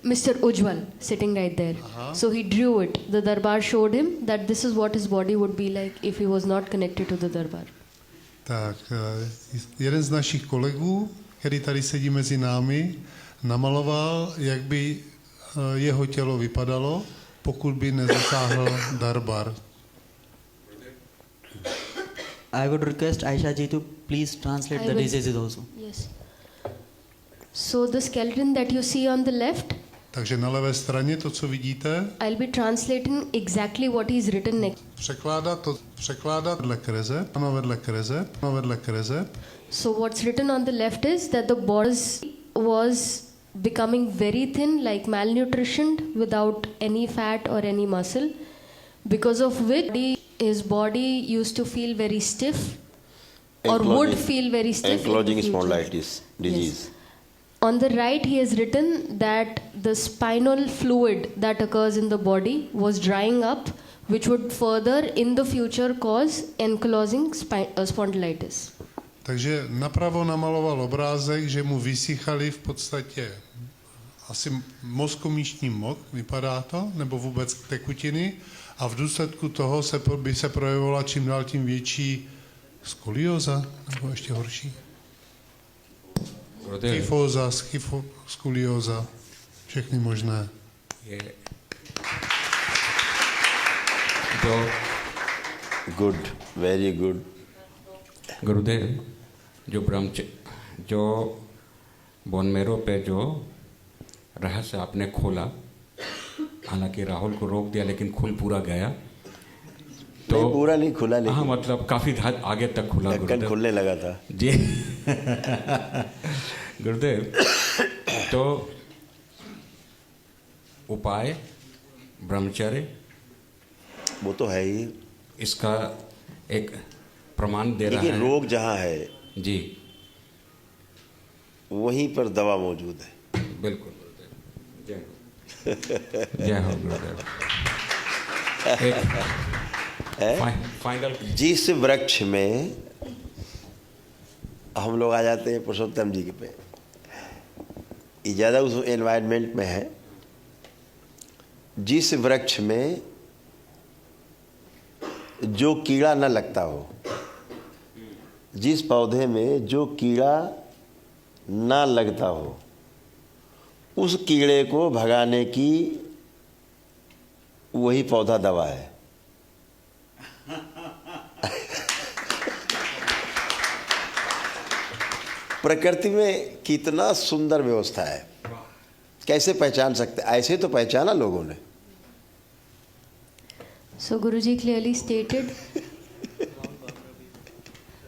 Mr. Ujjwal, sitting right there. So he drew it. The Darbar showed him that this is what his body would be like if he was not connected to the Darbar. Tak, jeden z našich kolegů, který tady sedí mezi námi, namaloval, jak by jeho tělo vypadalo, pokud by nezasáhl Darbar. I would request Aisha ji to please translate the diseases also. Yes. So the skeleton that you see on the left, Takže na levé straně to, co vidíte, I'll be translating exactly what is written next. překládat vedle kreze, ano vedle kreze. So what's written on the left is that the body was becoming very thin, like malnutritioned, without any fat or any muscle. because of which his body used to feel very stiff or would feel very stiff. Ankylosing in the future. spondylitis disease. Yes. On the right, he has written that the spinal fluid that occurs in the body was drying up, which would further in the future cause ankylosing spondylitis. Takže napravo namaloval obrázek, že mu vysychaly v podstatě asi mozkomíšní mok, vypadá to, nebo vůbec tekutiny, a v důsledku toho by se projevovala čím dál tím větší skolioza, nebo ještě horší. Kyfóza, skolioza, všechny možné. Good, very good. गुरुदेव जो bone marrow पे जो रहस्य आपने खोला, हालांकि राहुल को रोक दिया लेकिन खुल पूरा गया, तो नहीं, पूरा नहीं खुला, लेकिन हाँ मतलब काफी आगे तक खुला ढक्कन खुलने लगा था जी। गुरुदेव तो उपाय ब्रह्मचर्य वो तो है ही, इसका एक प्रमाण दे रहा लेकिन है। रोग जहाँ है जी वहीं पर दवा मौजूद है। बिल्कुल गुरुदेव, जय हो। जय हो गुरुदेव। फाइनल जिस वृक्ष में हम लोग आ जाते हैं पुरुषोत्तम जी के पे, ये ज़्यादा उस एनवायरनमेंट में है, जिस वृक्ष में जो कीड़ा न लगता हो, जिस पौधे में जो कीड़ा ना लगता हो, उस कीड़े को भगाने की वही पौधा दवा है। प्रकृति में कितना सुंदर व्यवस्था है, कैसे पहचान सकते? ऐसे तो पहचाना लोगों ने। So Guruji clearly stated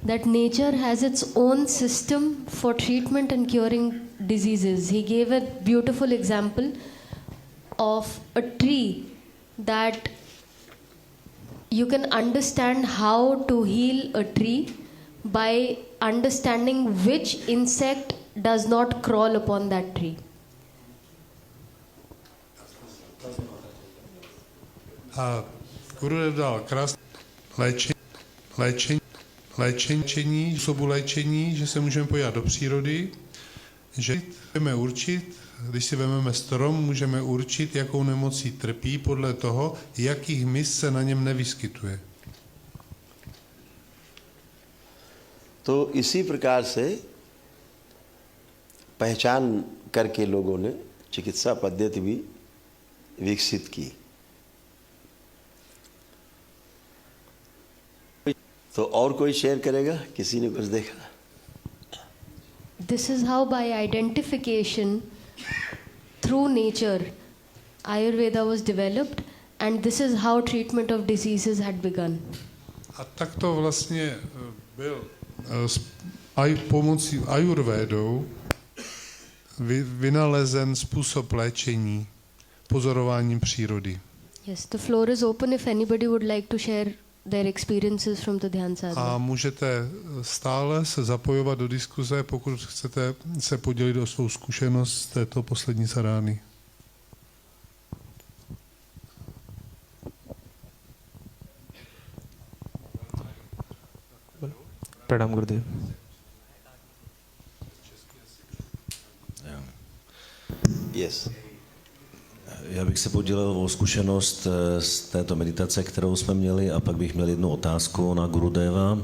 that nature has its own system for treatment and curing diseases. He gave a beautiful example of a tree that you can understand how to heal a tree by understanding which insect does not crawl upon that tree. A Gurudev dal krásné léčení, způsobu léčení, že se můžeme podívat do přírody, že můžeme určit, když si vezmeme strom, můžeme určit, jakou nemocí trpí podle toho, jakých hmyz se na něm nevyskytuje. तो इसी प्रकार से पहचान करके लोगों ने चिकित्सा पद्धति भी विकसित की। तो और कोई शेयर करेगा? किसी ने कुछ देखा? This is how by identification through nature Ayurveda was developed, and this is how treatment of diseases had begun. A tak to vlastně byl pomocí Ayurvédou vynalezen způsob léčení pozorováním přírody. Yes, the floor is open if anybody would like to share their experiences from the Dhyan Sadhana. A můžete stále se zapojovat do diskuze, pokud chcete se podělit o svou zkušenost z této poslední sarány. प्रणाम गुरुदेव। Yes. Já bych se podělil o zkušenost z této meditace, kterou jsme měli, a pak bych měl jednu otázku na Gurudeva.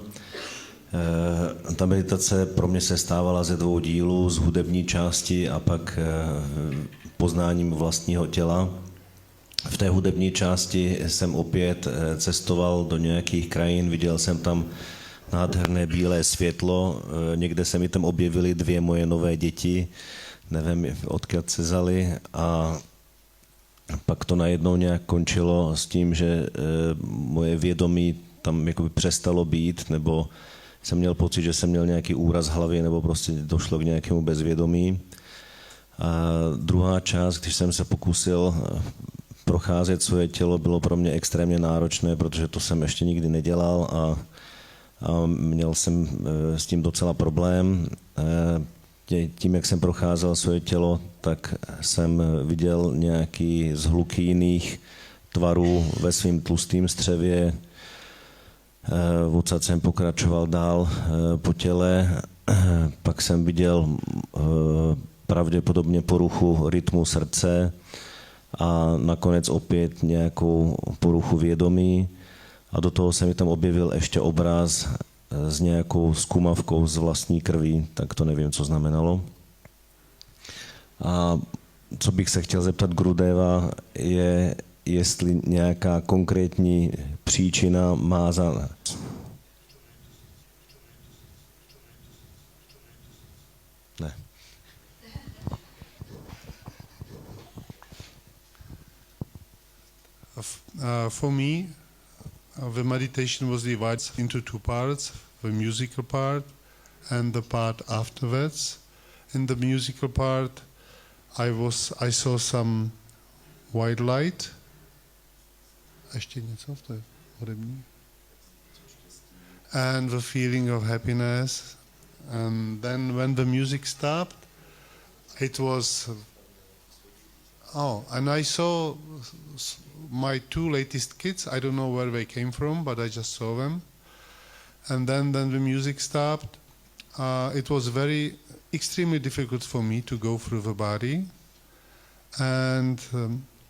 Ta meditace pro mě se stávala ze 2 dílů, z hudební části a pak poznáním vlastního těla. V té hudební části jsem opět cestoval do nějakých krajin, viděl jsem tam nádherné bílé světlo, někde se mi tam objevily 2 moje nové děti, nevím, odkud se vzaly, a pak to najednou nějak končilo s tím, že moje vědomí tam jakoby přestalo být, nebo jsem měl pocit, že jsem měl nějaký úraz hlavy, nebo prostě došlo k nějakému bezvědomí. A druhá část, když jsem se pokusil procházet svoje tělo bylo pro mě extrémně náročné, protože to jsem ještě nikdy nedělal a měl jsem s tím docela problém. Tím, jak jsem procházel svoje tělo, tak jsem viděl nějaký zhluky jiných tvarů ve svým tlustým střevě. Odsud jsem pokračoval dál po těle, pak jsem viděl pravděpodobně poruchu rytmu srdce a nakonec opět nějakou poruchu vědomí a do toho se mi tam objevil ještě obraz s nějakou zkumavkou z vlastní krví, tak to nevím, co znamenalo. A co bych se chtěl zeptat Gurudeva je, jestli nějaká konkrétní příčina má za... Ne. For me, the meditation was divided into two parts, the musical part and the part afterwards. In the musical part, I saw some white light. Ještě něco, to je hudební. And the feeling of happiness. And then when the music stopped, it was... and I saw my two latest kids. I don't know where they came from, but I just saw them. And then the music stopped. It was extremely difficult for me to go through the body. And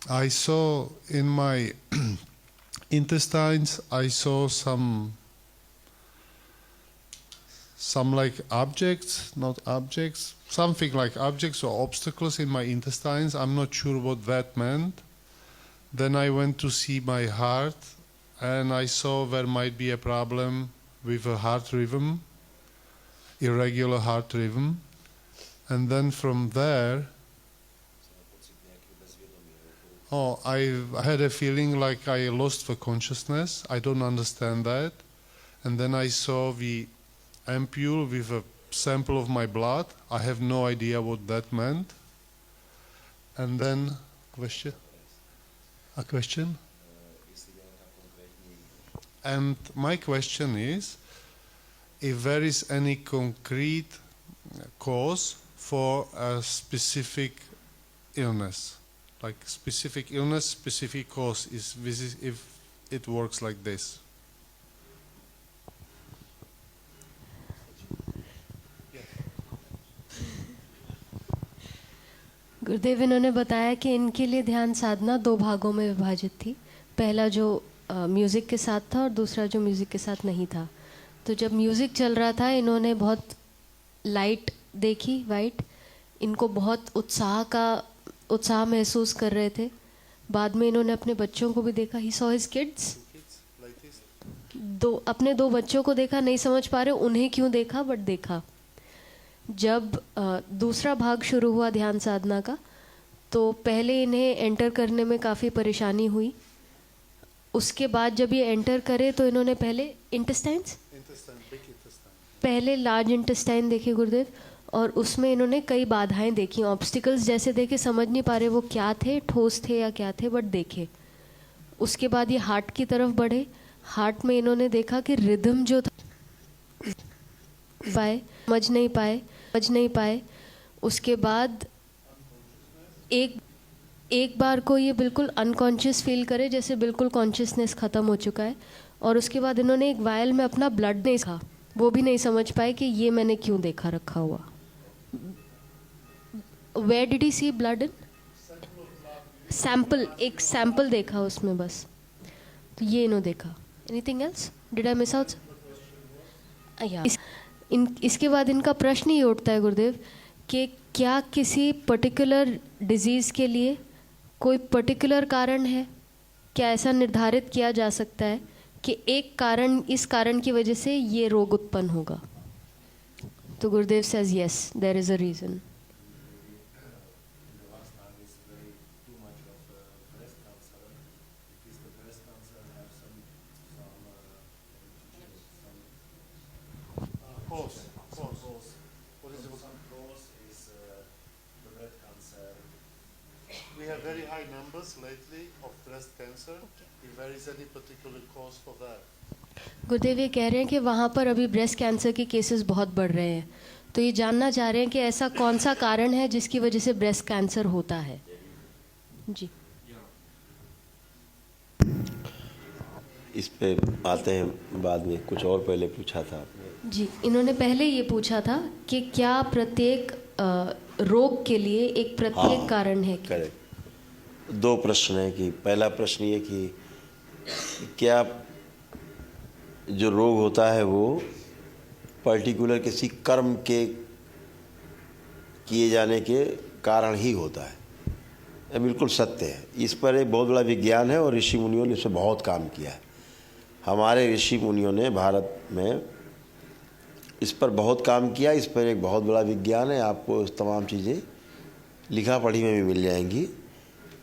I saw in my intestines, I saw some like objects, not objects, something like objects or obstacles in my intestines. I'm not sure what that meant. Then I went to see my heart and I saw there might be a problem with a heart rhythm, irregular heart rhythm. And then from there, I had a feeling like I lost the consciousness. I don't understand that. And then I saw the ampule with a sample of my blood. I have no idea what that meant. And then, a question? And my question is, if there is any concrete cause for a specific illness, like specific illness, specific cause, if it works like this. गुरुदेव इन्होंने बताया कि इनके लिए ध्यान साधना दो भागों में विभाजित थी। पहला जो म्यूज़िक के साथ था और दूसरा जो म्यूज़िक के साथ नहीं था। तो जब म्यूज़िक चल रहा था इन्होंने बहुत लाइट देखी, वाइट, इनको बहुत उत्साह महसूस कर रहे थे। बाद में इन्होंने अपने बच्चों को भी देखा, ही सॉ हिज किड्स, अपने दो बच्चों को देखा, नहीं समझ पा रहे उन्हें क्यों देखा, बट देखा। जब दूसरा भाग शुरू हुआ ध्यान साधना का, तो पहले इन्हें एंटर करने में काफ़ी परेशानी हुई। उसके बाद जब ये एंटर करे तो इन्होंने पहले पहले लार्ज इंटेस्टाइन देखे गुरुदेव, और उसमें इन्होंने कई बाधाएं देखी, ऑब्स्टिकल्स जैसे देखे, समझ नहीं पा रहे वो क्या थे, ठोस थे या क्या थे, बट देखे। उसके बाद ये हार्ट की तरफ बढ़े। हार्ट में इन्होंने देखा कि रिदम जो था समझ नहीं पाए। उसके बाद एक बार को ये बिल्कुल अनकॉन्शियस फील करे, जैसे बिल्कुल कॉन्शियसनेस ख़त्म हो चुका है। और उसके बाद इन्होंने एक वायल में अपना ब्लड देखा, वो भी नहीं समझ पाए कि ये मैंने क्यों देखा रखा हुआ। Where did he see blood in sample, एक सैंपल देखा उसमें बस, तो ये इन्होंने देखा। Anything else, did I miss out? इसके बाद इनका प्रश्न ये उठता है गुरुदेव कि क्या किसी पर्टिकुलर डिजीज़ के लिए कोई पर्टिकुलर कारण है? क्या ऐसा निर्धारित किया जा सकता है कि एक कारण, इस कारण की वजह से ये रोग उत्पन्न होगा? तो Gurudev says yes, there is a reason. We have very high numbers lately of breast cancer. If there is any particular cause for that. गुरुदेव ये कह रहे हैं कि वहाँ पर अभी ब्रेस्ट कैंसर के केसेस बहुत बढ़ रहे हैं, तो ये जानना चाह रहे हैं कि ऐसा कौन सा कारण है जिसकी वजह से ब्रेस्ट कैंसर होता है। जी इस पे आते हैं बाद में, कुछ और पहले पूछा था आपने। जी, इन्होंने पहले ये पूछा था कि क्या प्रत्येक रोग के लिए एक प्रत्येक हाँ, कारण है? करेक्ट। दो प्रश्न है कि पहला प्रश्न ये कि क्या जो रोग होता है वो पर्टिकुलर किसी कर्म के किए जाने के कारण ही होता है। ये बिल्कुल सत्य है। इस पर एक बहुत बड़ा विज्ञान है और ऋषि मुनियों ने इस पर बहुत काम किया है। हमारे ऋषि मुनियों ने भारत में इस पर बहुत काम किया। इस पर एक बहुत बड़ा विज्ञान है। आपको तमाम चीज़ें लिखा पढ़ी में भी मिल जाएंगी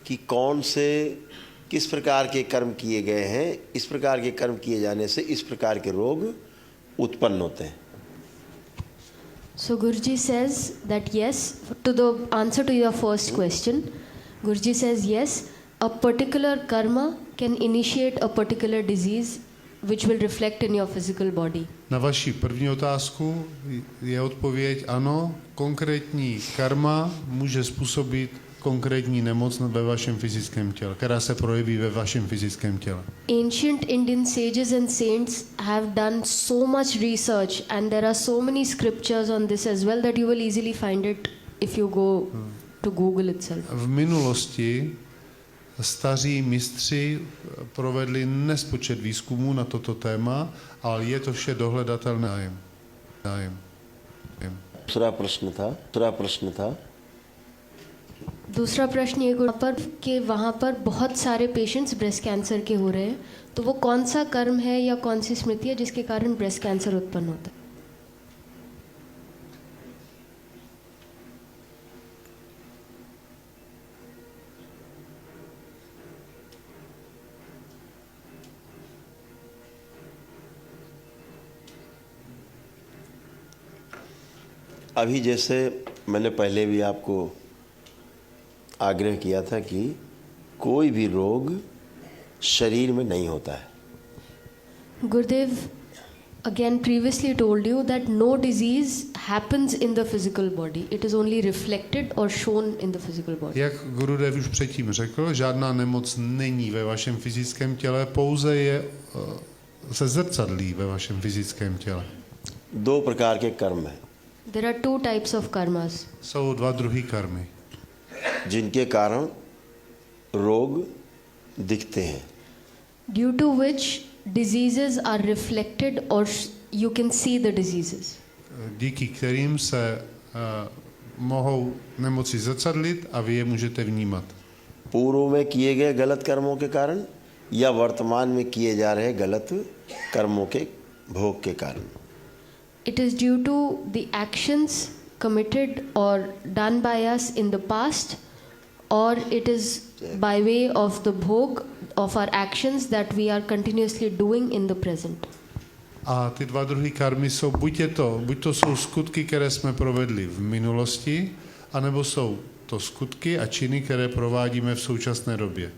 कि कौन से किस प्रकार के कर्म किए गए हैं, इस प्रकार के कर्म किए जाने से इस प्रकार के रोग उत्पन्न होते हैं। So Guruji says that yes, to the answer to your first question, Guruji says yes, a particular karma can initiate a particular disease which will reflect in your physical body. Na vaši první otázku je odpověď ano, konkrétní karma může způsobit konkrétní nemoc ve vašem fyzickém těle, která se projeví ve vašem fyzickém těle. Ancient Indian sages and saints have done so much research and there are so many scriptures on this as well that you will easily find it if you go to Google itself. V minulosti staří mistři provedli nespočet výzkumů na toto téma, ale je to vše dohledatelné. दूसरा प्रश्न था दूसरा प्रश्न ये पर कि वहाँ पर बहुत सारे पेशेंट्स ब्रेस्ट कैंसर के हो रहे हैं, तो वो कौन सा कर्म है या कौन सी स्मृति है जिसके कारण ब्रेस्ट कैंसर उत्पन्न होता है? अभी जैसे मैंने पहले भी आपको आग्रह किया था कि कोई भी रोग शरीर में नहीं होता है। Gurudev again previously told you that no disease happens in the physical body. It is only reflected or shown in the physical body. Jak Gurudev už předtím řekl, žádná nemoc není ve vašem fyzickém těle, pouze je se zrcadlí ve vašem fyzickém těle. दो प्रकार के कर्म हैं There are two types of karmas. Jsou dva druhy karmy, जिनके कारण रोग दिखते हैं। Due to which diseases are reflected or you can see the diseases. díky kterým se mohou nemoci zrcadlit a vy je můžete vnímat. पूर्व में किए गए गलत कर्मों के कारण या वर्तमान में किए जा रहे गलत कर्मों के भोग के कारण। It is due to the actions committed or done by us in the past, or it is by way of the bhog of our actions that we are continuously doing in the present. A ty dva druhy karmy jsou buď to jsou skutky, které jsme provedli v minulosti, anebo jsou to skutky a činy, které provádíme v současné době.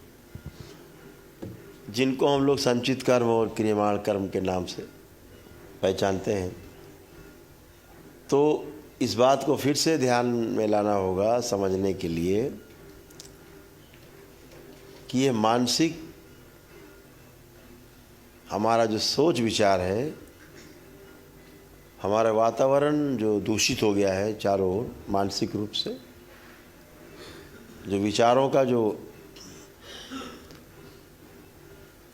जिनको हम लोग संचित कर्म और क्रियमाण कर्म के नाम से पहचानते हैं, तो इस बात को फिर से ध्यान में लाना होगा समझने के लिए कि ये मानसिक हमारा जो सोच विचार है, हमारा वातावरण जो दूषित हो गया है चारों ओर मानसिक रूप से, जो विचारों का जो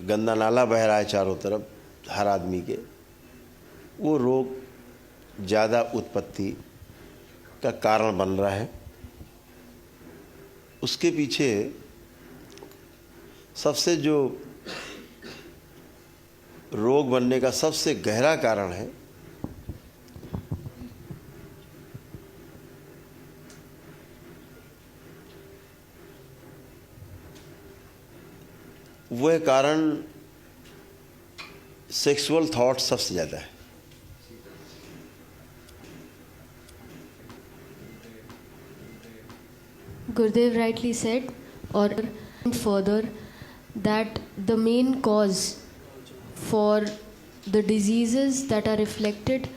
गंदा नाला बह रहा है चारों तरफ हर आदमी के, वो रोग ज़्यादा उत्पत्ति का कारण बन रहा है। उसके पीछे सबसे जो रोग बनने का सबसे गहरा कारण है वह कारण सेक्सुअल थॉट सबसे ज़्यादा है। Gurudev rightly said, or further, that the main cause for the diseases that are reflected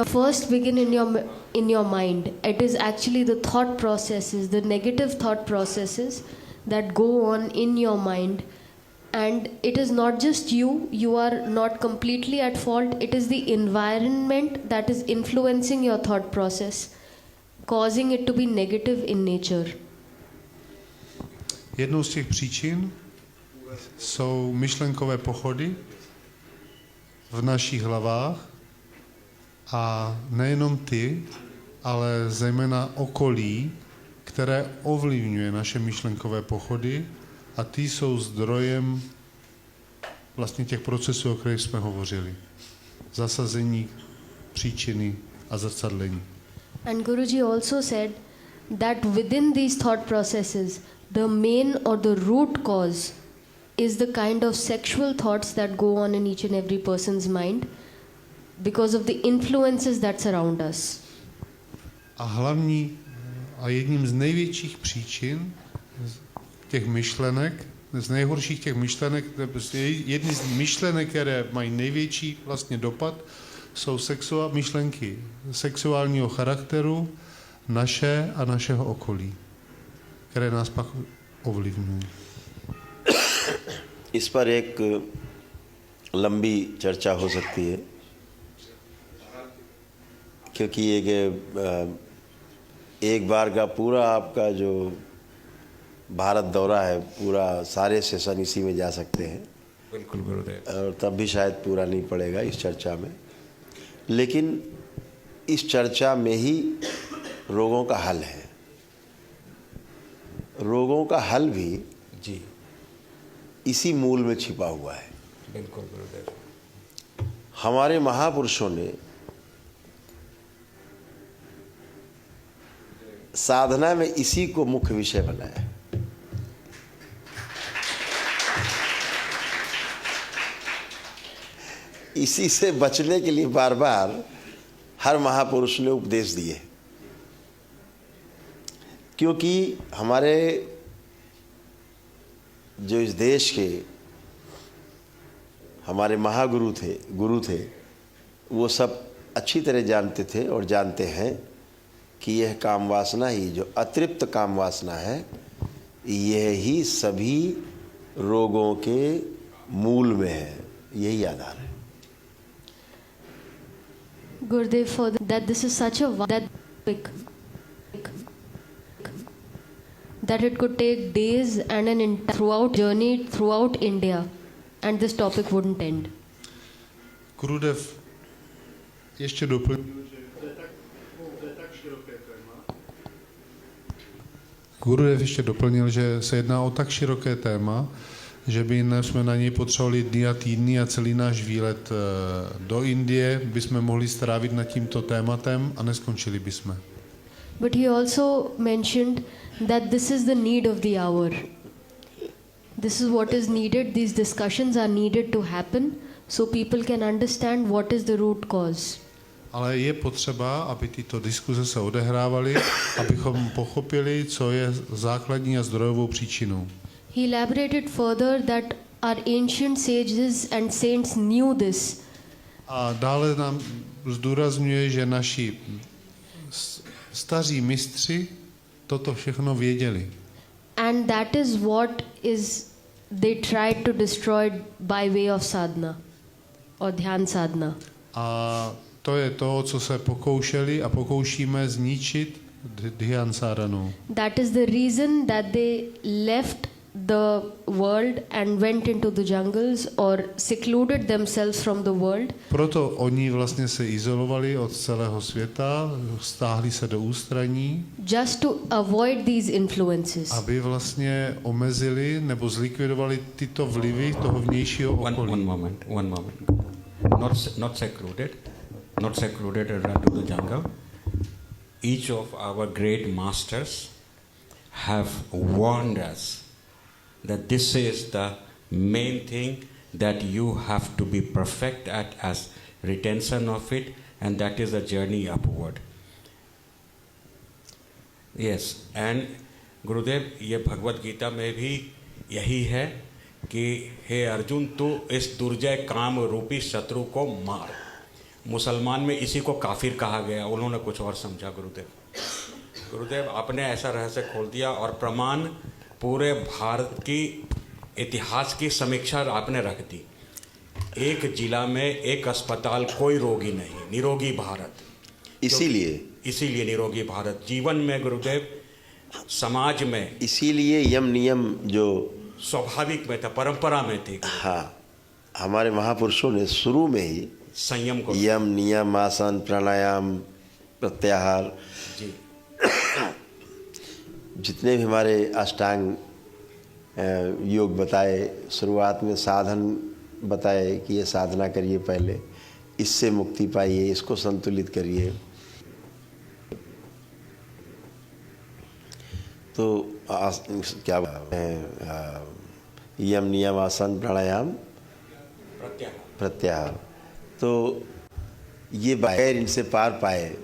first begin in your mind. It is actually the thought processes, the negative thought processes that go on in your mind. And it is not just you are not completely at fault. It is the environment that is influencing your thought process, causing it to be negative in nature. Jednou z těch příčin jsou myšlenkové pochody v našich hlavách a nejenom ty, ale zejména okolí, které ovlivňuje naše myšlenkové pochody a ty jsou zdrojem vlastně těch procesů, o kterých jsme hovořili. Zasazení, příčiny a zrcadlení. And Guruji also said that within these thought processes, the main or the root cause is the kind of sexual thoughts that go on in each and every person's mind because of the influences that surround us. A jedním z největších příčin těch myšlenek, z nejhorších těch myšlenek, jedny z myšlenek, které mají největší vlastně dopad, jsou myšlenky sexuálního charakteru naše a našeho okolí, které nás pak ovlivňují. इस पर एक लंबी चर्चा हो सकती है, क्योंकि एक बार का पूरा आपका जो भारत दौरा है, पूरा सारे सेशन इसी में जा सकते हैं। बिल्कुल गुरुदेव। और तब भी शायद पूरा नहीं पड़ेगा इस चर्चा में, लेकिन इस चर्चा में ही रोगों का हल है। रोगों का हल भी जी इसी मूल में छिपा हुआ है। बिल्कुल गुरुदेव। हमारे महापुरुषों ने साधना में इसी को मुख्य विषय बनाया है। इसी से बचने के लिए बार बार हर महापुरुष ने उपदेश दिए, क्योंकि हमारे जो इस देश के हमारे महागुरु गुरु थे, वो सब अच्छी तरह जानते थे और जानते हैं कि यह काम वासना ही, जो अतृप्त काम वासना है, यह ही सभी रोगों के मूल में है, यही आधार है। Gurudev, for that this is such a topic that it could take days and an entire throughout journey throughout India, and this topic wouldn't end. Gurudev ještě doplnil, že se jedná o tak široké téma, že by jsme na něj potřebovali dny a týdny a celý náš výlet do Indie bychom mohli strávit nad tímto tématem a neskončili bychom. But he also mentioned that this is the need of the hour. This is what is needed. These discussions are needed to happen so people can understand what is the root cause. Ale je potřeba, aby tyto diskuze se odehrávaly, abychom pochopili, co je základní a zdrojovou příčinou. He elaborated further that our ancient sages and saints knew this. A dále nám zdůrazňuje, že naši staří mistři toto všechno věděli. And that is what they tried to destroy by way of sadhana or dhyan sadhana. A to je to, co se pokoušeli a pokoušíme zničit dhyan sadhanou. That is the reason that they left the world and went into the jungles or secluded themselves from the world. Proto oni vlastně se izolovali od celého světa, stáhli se do ústraní. Just to avoid these influences. Aby vlastně omezili nebo zlikvidovali tyto vlivy toho vnějšího okolí. One moment. Not secluded and run to the jungle. Each of our great masters have warned us that this is the main thing that you have to be perfect at as retention of it, and that is a journey upward. Yes, and गुरुदेव, ये भगवत गीता में भी यही है कि हे अर्जुन, तू इस दुर्जय काम रूपी शत्रु को मार। मुसलमान में इसी को काफिर कहा गया, उन्होंने कुछ और समझा। गुरुदेव आपने ऐसा रहस्य खोल दिया और प्रमाण पूरे भारत की इतिहास की समीक्षा आपने रख दी। एक जिला में एक अस्पताल, कोई रोगी नहीं, निरोगी भारत। इसीलिए निरोगी भारत जीवन में गुरुदेव, समाज में, इसीलिए यम नियम जो स्वाभाविक में था, परंपरा में थे। हाँ, हमारे महापुरुषों ने शुरू में ही संयम को, यम नियम, आसन, प्राणायाम, प्रत्याहार जी, जितने भी हमारे अष्टांग योग बताए, शुरुआत में साधन बताए कि ये साधना करिए, पहले इससे मुक्ति पाइए, इसको संतुलित करिए। तो क्या यम नियम, आसन, प्राणायाम, प्रत्याहार, तो ये बगैर इनसे पार पाए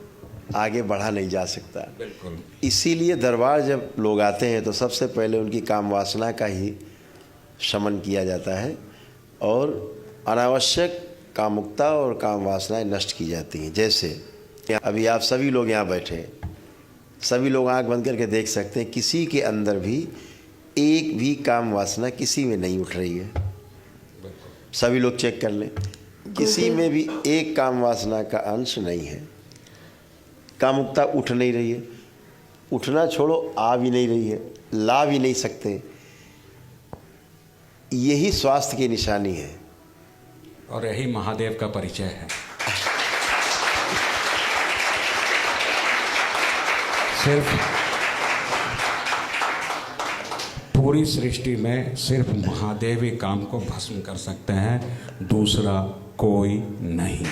आगे बढ़ा नहीं जा सकता। बिल्कुल। इसीलिए दरबार जब लोग आते हैं तो सबसे पहले उनकी काम वासना का ही शमन किया जाता है और अनावश्यक कामुकता और काम वासनाएं नष्ट की जाती हैं। जैसे अभी आप सभी लोग यहाँ बैठे हैं, सभी लोग आंख बंद करके देख सकते हैं, किसी के अंदर भी एक भी काम वासना किसी में नहीं उठ रही है। सभी लोग चेक कर लें, किसी में भी एक काम वासना का अंश नहीं है। कामुकता उठ नहीं रही है, उठना छोड़ो, आ भी नहीं रही है, ला भी नहीं सकते। यही स्वास्थ्य की निशानी है और यही महादेव का परिचय है। सिर्फ पूरी सृष्टि में सिर्फ महादेव ही काम को भस्म कर सकते हैं, दूसरा कोई नहीं।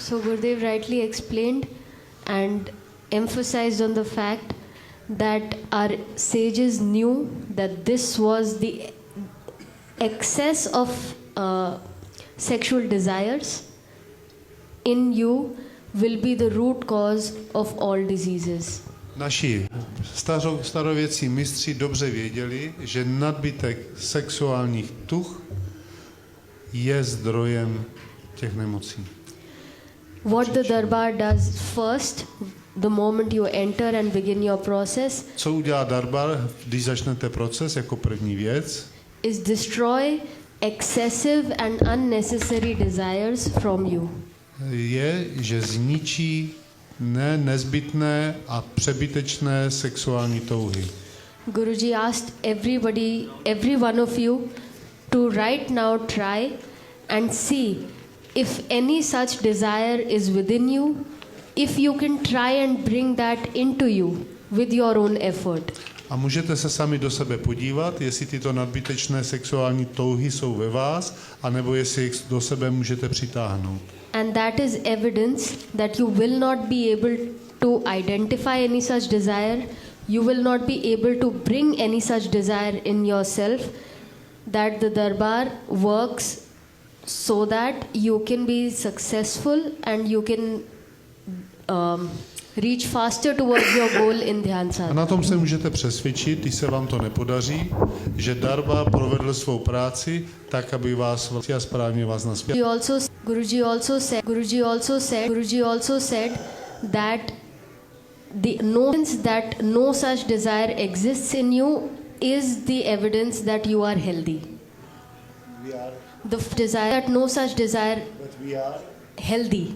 So Gurudev rightly explained and emphasized on the fact that our sages knew that this was the excess of sexual desires in you will be the root cause of all diseases. Naši starověcí mistři dobře věděli, že nadbytek sexuálních tuch je zdrojem těch nemocí. What the darbar does first, the moment you enter and begin your process, Co udělá darbar, když začnete proces jako první věc? is destroy excessive and unnecessary desires from you. Je, že zničí nezbytné a přebytečné sexuální touhy. Guruji asked every one of you to right now try and see if any such desire is within you, if you can try and bring that into you with your own effort. A můžete se sami do sebe podívat, jestli tyto nadbytečné sexuální touhy jsou ve vás, anebo jestli jich do sebe můžete přitáhnout. And that is evidence that you will not be able to identify any such desire, you will not be able to bring any such desire in yourself, that the darbar works so that you can be successful and you can reach faster towards your goal in Dhyan A Sadhana. na tom se můžete přesvědčit, když se vám to nepodaří, že darba provedl svou práci tak, aby vás a správně vás nasměroval. Guruji also said that the knowledge that no such desire exists in you is the evidence that you are healthy. The desire that no such desire healthy,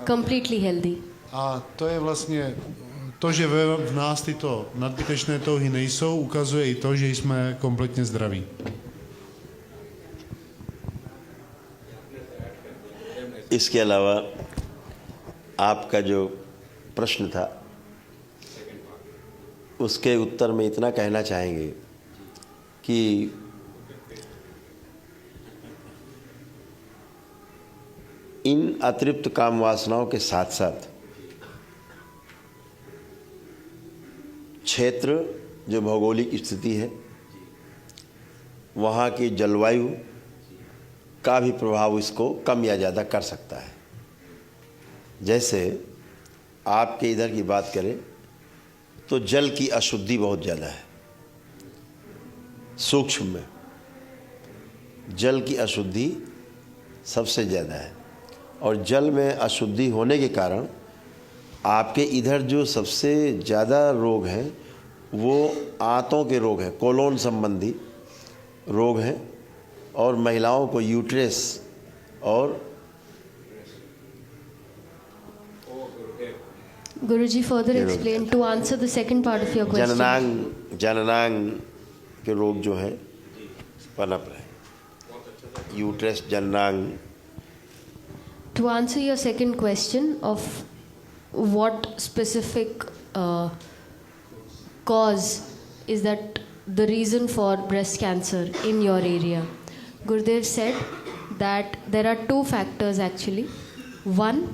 completely healthy. A to je vlastně to, že v nás tyto nadbytečné touhy nejsou, ukazuje i to, že jsme kompletně zdraví. इसके अलावा आपका जो प्रश्न था उसके उत्तर में इतना कहना चाहेंगे कि इन अतिरिक्त काम वासनाओं के साथ साथ क्षेत्र जो भौगोलिक स्थिति है, वहाँ की जलवायु का भी प्रभाव इसको कम या ज़्यादा कर सकता है। जैसे आपके इधर की बात करें तो जल की अशुद्धि बहुत ज़्यादा है। सूक्ष्म में जल की अशुद्धि सबसे ज़्यादा है, और जल में अशुद्धि होने के कारण आपके इधर जो सबसे ज़्यादा रोग हैं वो आंतों के रोग हैं, कोलोन संबंधी रोग हैं, और महिलाओं को यूट्रस और Guruji further explained to answer the second part of your question. जननांग के रोग जो हैं पनप रहे, uterus, जननांग। To answer your second question of what specific cause is that the reason for breast cancer in your area, Gurudev said that there are two factors actually. One,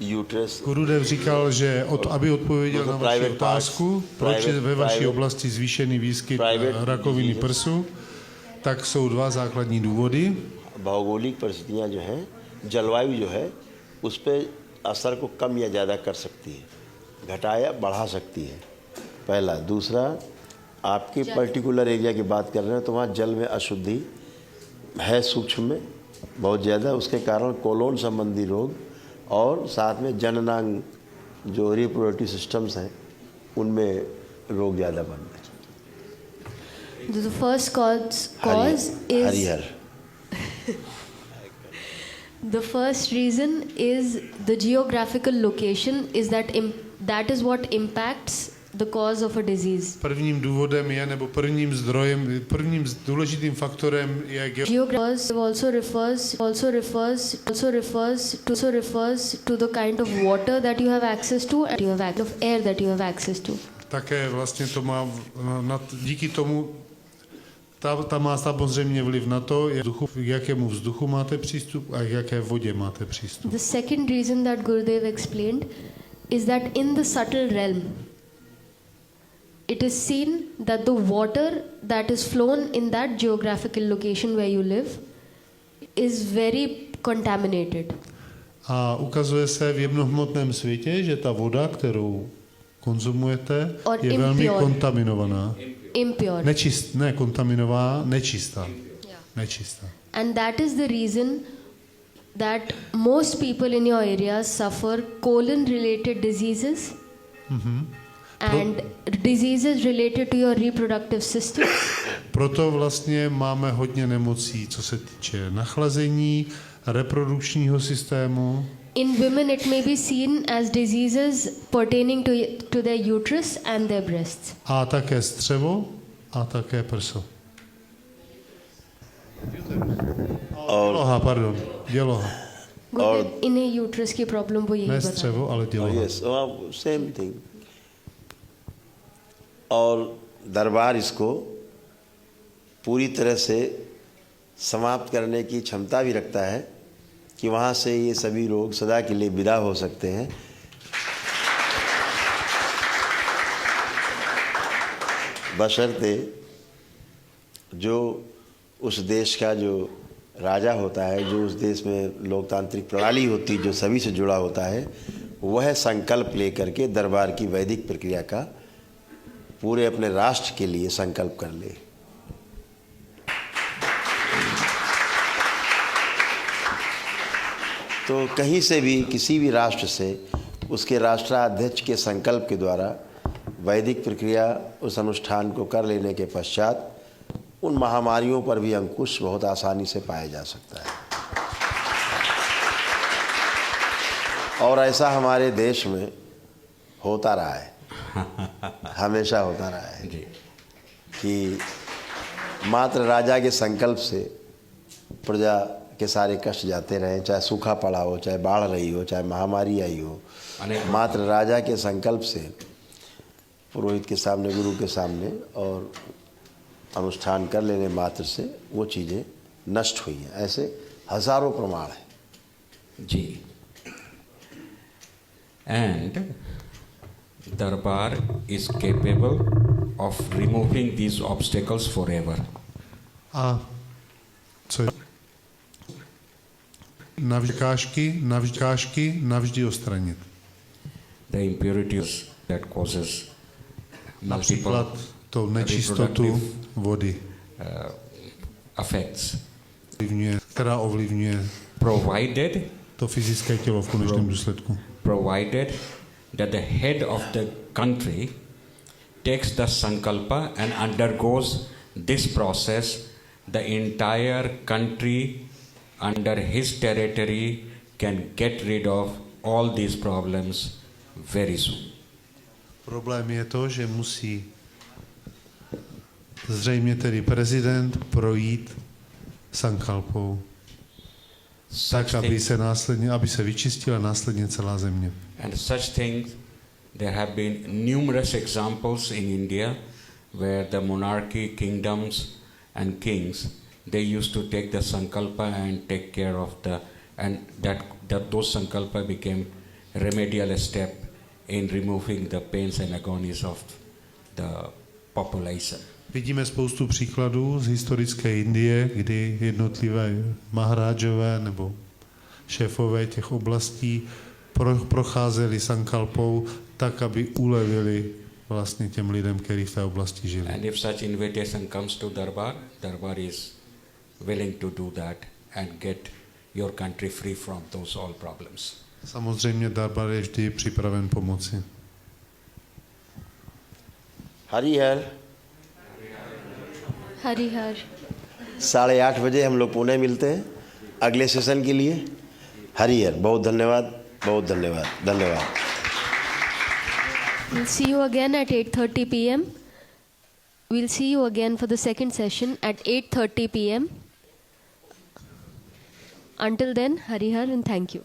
uterus. Gurudev říkal, že aby odpověděl na vaši otázku, proč je ve vaší oblasti zvýšený výskyt rakoviny prsu, tak jsou dva základní důvody. भौगोलिक परिस्थितियाँ जो हैं, जलवायु जो है उस पर असर को कम या ज़्यादा कर सकती है, घटा या बढ़ा सकती है, पहला। दूसरा, आपके पर्टिकुलर एरिया की बात कर रहे हैं तो वहाँ जल में अशुद्धि है, सूक्ष्म में बहुत ज़्यादा, उसके कारण कोलोन संबंधी रोग और साथ में जननांग जो रिप्रोडक्टिव सिस्टम्स हैं उनमें रोग ज़्यादा बन रहे हैं। the first cause is Harihar. the first reason is the geographical location is that is what impacts the cause of a disease. Prvním důvodem je, nebo prvním zdrojem, prvním důležitým faktorem je Geography also refers to the kind of water that you have access to and of air that you have access to. Také vlastně to má díky tomu ta má samozřejmě vliv na to, k jakému vzduchu máte přístup a k jaké vodě máte přístup. The second reason that Gurudev explained is that in the subtle realm, it is seen that the water that is flown in that geographical location where you live is very contaminated. A ukazuje se v jemnohmotném světě, že ta voda, kterou konzumujete, je velmi kontaminovaná. Impure. Nečistá. And that is the reason that most people in your area suffer colon-related diseases and diseases related to your reproductive system. Proto vlastně máme hodně nemocí, co se týče nachlazení, reprodukčního systému. In women, it may be seen as diseases pertaining to their uterus and their breasts. A také střevo a také prso. Děloha. और इन्हें uterus की problem वो यही बता। střevo, ale děloha. Yes, same thing. और दरबार इसको पूरी तरह से समाप्त करने की क्षमता भी रखता है कि वहाँ से ये सभी रोग सदा के लिए विदा हो सकते हैं। बशर्ते जो उस देश का जो राजा होता है, जो उस देश में लोकतांत्रिक प्रणाली होती है, जो सभी से जुड़ा होता है, वह संकल्प लेकर के दरबार की वैदिक प्रक्रिया का पूरे अपने राष्ट्र के लिए संकल्प कर ले। तो कहीं से भी किसी भी राष्ट्र से उसके राष्ट्राध्यक्ष के संकल्प के द्वारा वैदिक प्रक्रिया उस अनुष्ठान को कर लेने के पश्चात उन महामारियों पर भी अंकुश बहुत आसानी से पाया जा सकता है। और ऐसा हमारे देश में होता रहा है, हमेशा होता रहा है कि मात्र राजा के संकल्प से प्रजा के सारे कष्ट जाते रहे, चाहे सूखा पड़ा हो, चाहे बाढ़ रही हो, चाहे महामारी आई हो, मात्र राजा के संकल्प से पुरोहित के सामने, गुरु के सामने और अनुष्ठान कर लेने मात्र से वो चीज़ें नष्ट हुई हैं। ऐसे हजारों प्रमाण हैं जी। एंड दरबार is capable of removing these obstacles for ever. A co je? navždy odstranit. The impurities that causes multiple Například tou nečistotu vody, effects, která ovlivňuje provided to fyzické tělo v konečném důsledku. provided that the head of the country takes the sankalpa and undergoes this process, the entire country under his territory can get rid of all these problems very soon. Problém je to, že musí zřejmě tedy prezident projít sankalpou, tak, aby se vyčistila následně celá země. And such things, there have been numerous examples in India where the monarchy, kingdoms and kings, they used to take the sankalpa and take care of those sankalpa became remedial step in removing the pains and agonies of the population. Vidíme spoustu příkladů z historické Indie, kdy jednotlivé maharážové nebo šéfové těch oblastí procházeli sankalpou tak, aby ulevili vlastně těm lidem, kteří v té oblasti žili. And if such invitation comes to Darbar, Darbar is willing to do that and get your country free from those all problems. Samozřejmě Darbar je vždy připraven pomoci. Harihar Harihar 8:30 बजे हम लोग पुणे मिलते हैं अगले session के लिए। हरिहर, बहुत धन्यवाद, बहुत धन्यवाद, धन्यवाद। We'll see you again at 8:30 p.m. We'll see you again for the second session at 8:30 p.m. Until then, Harihar and thank you.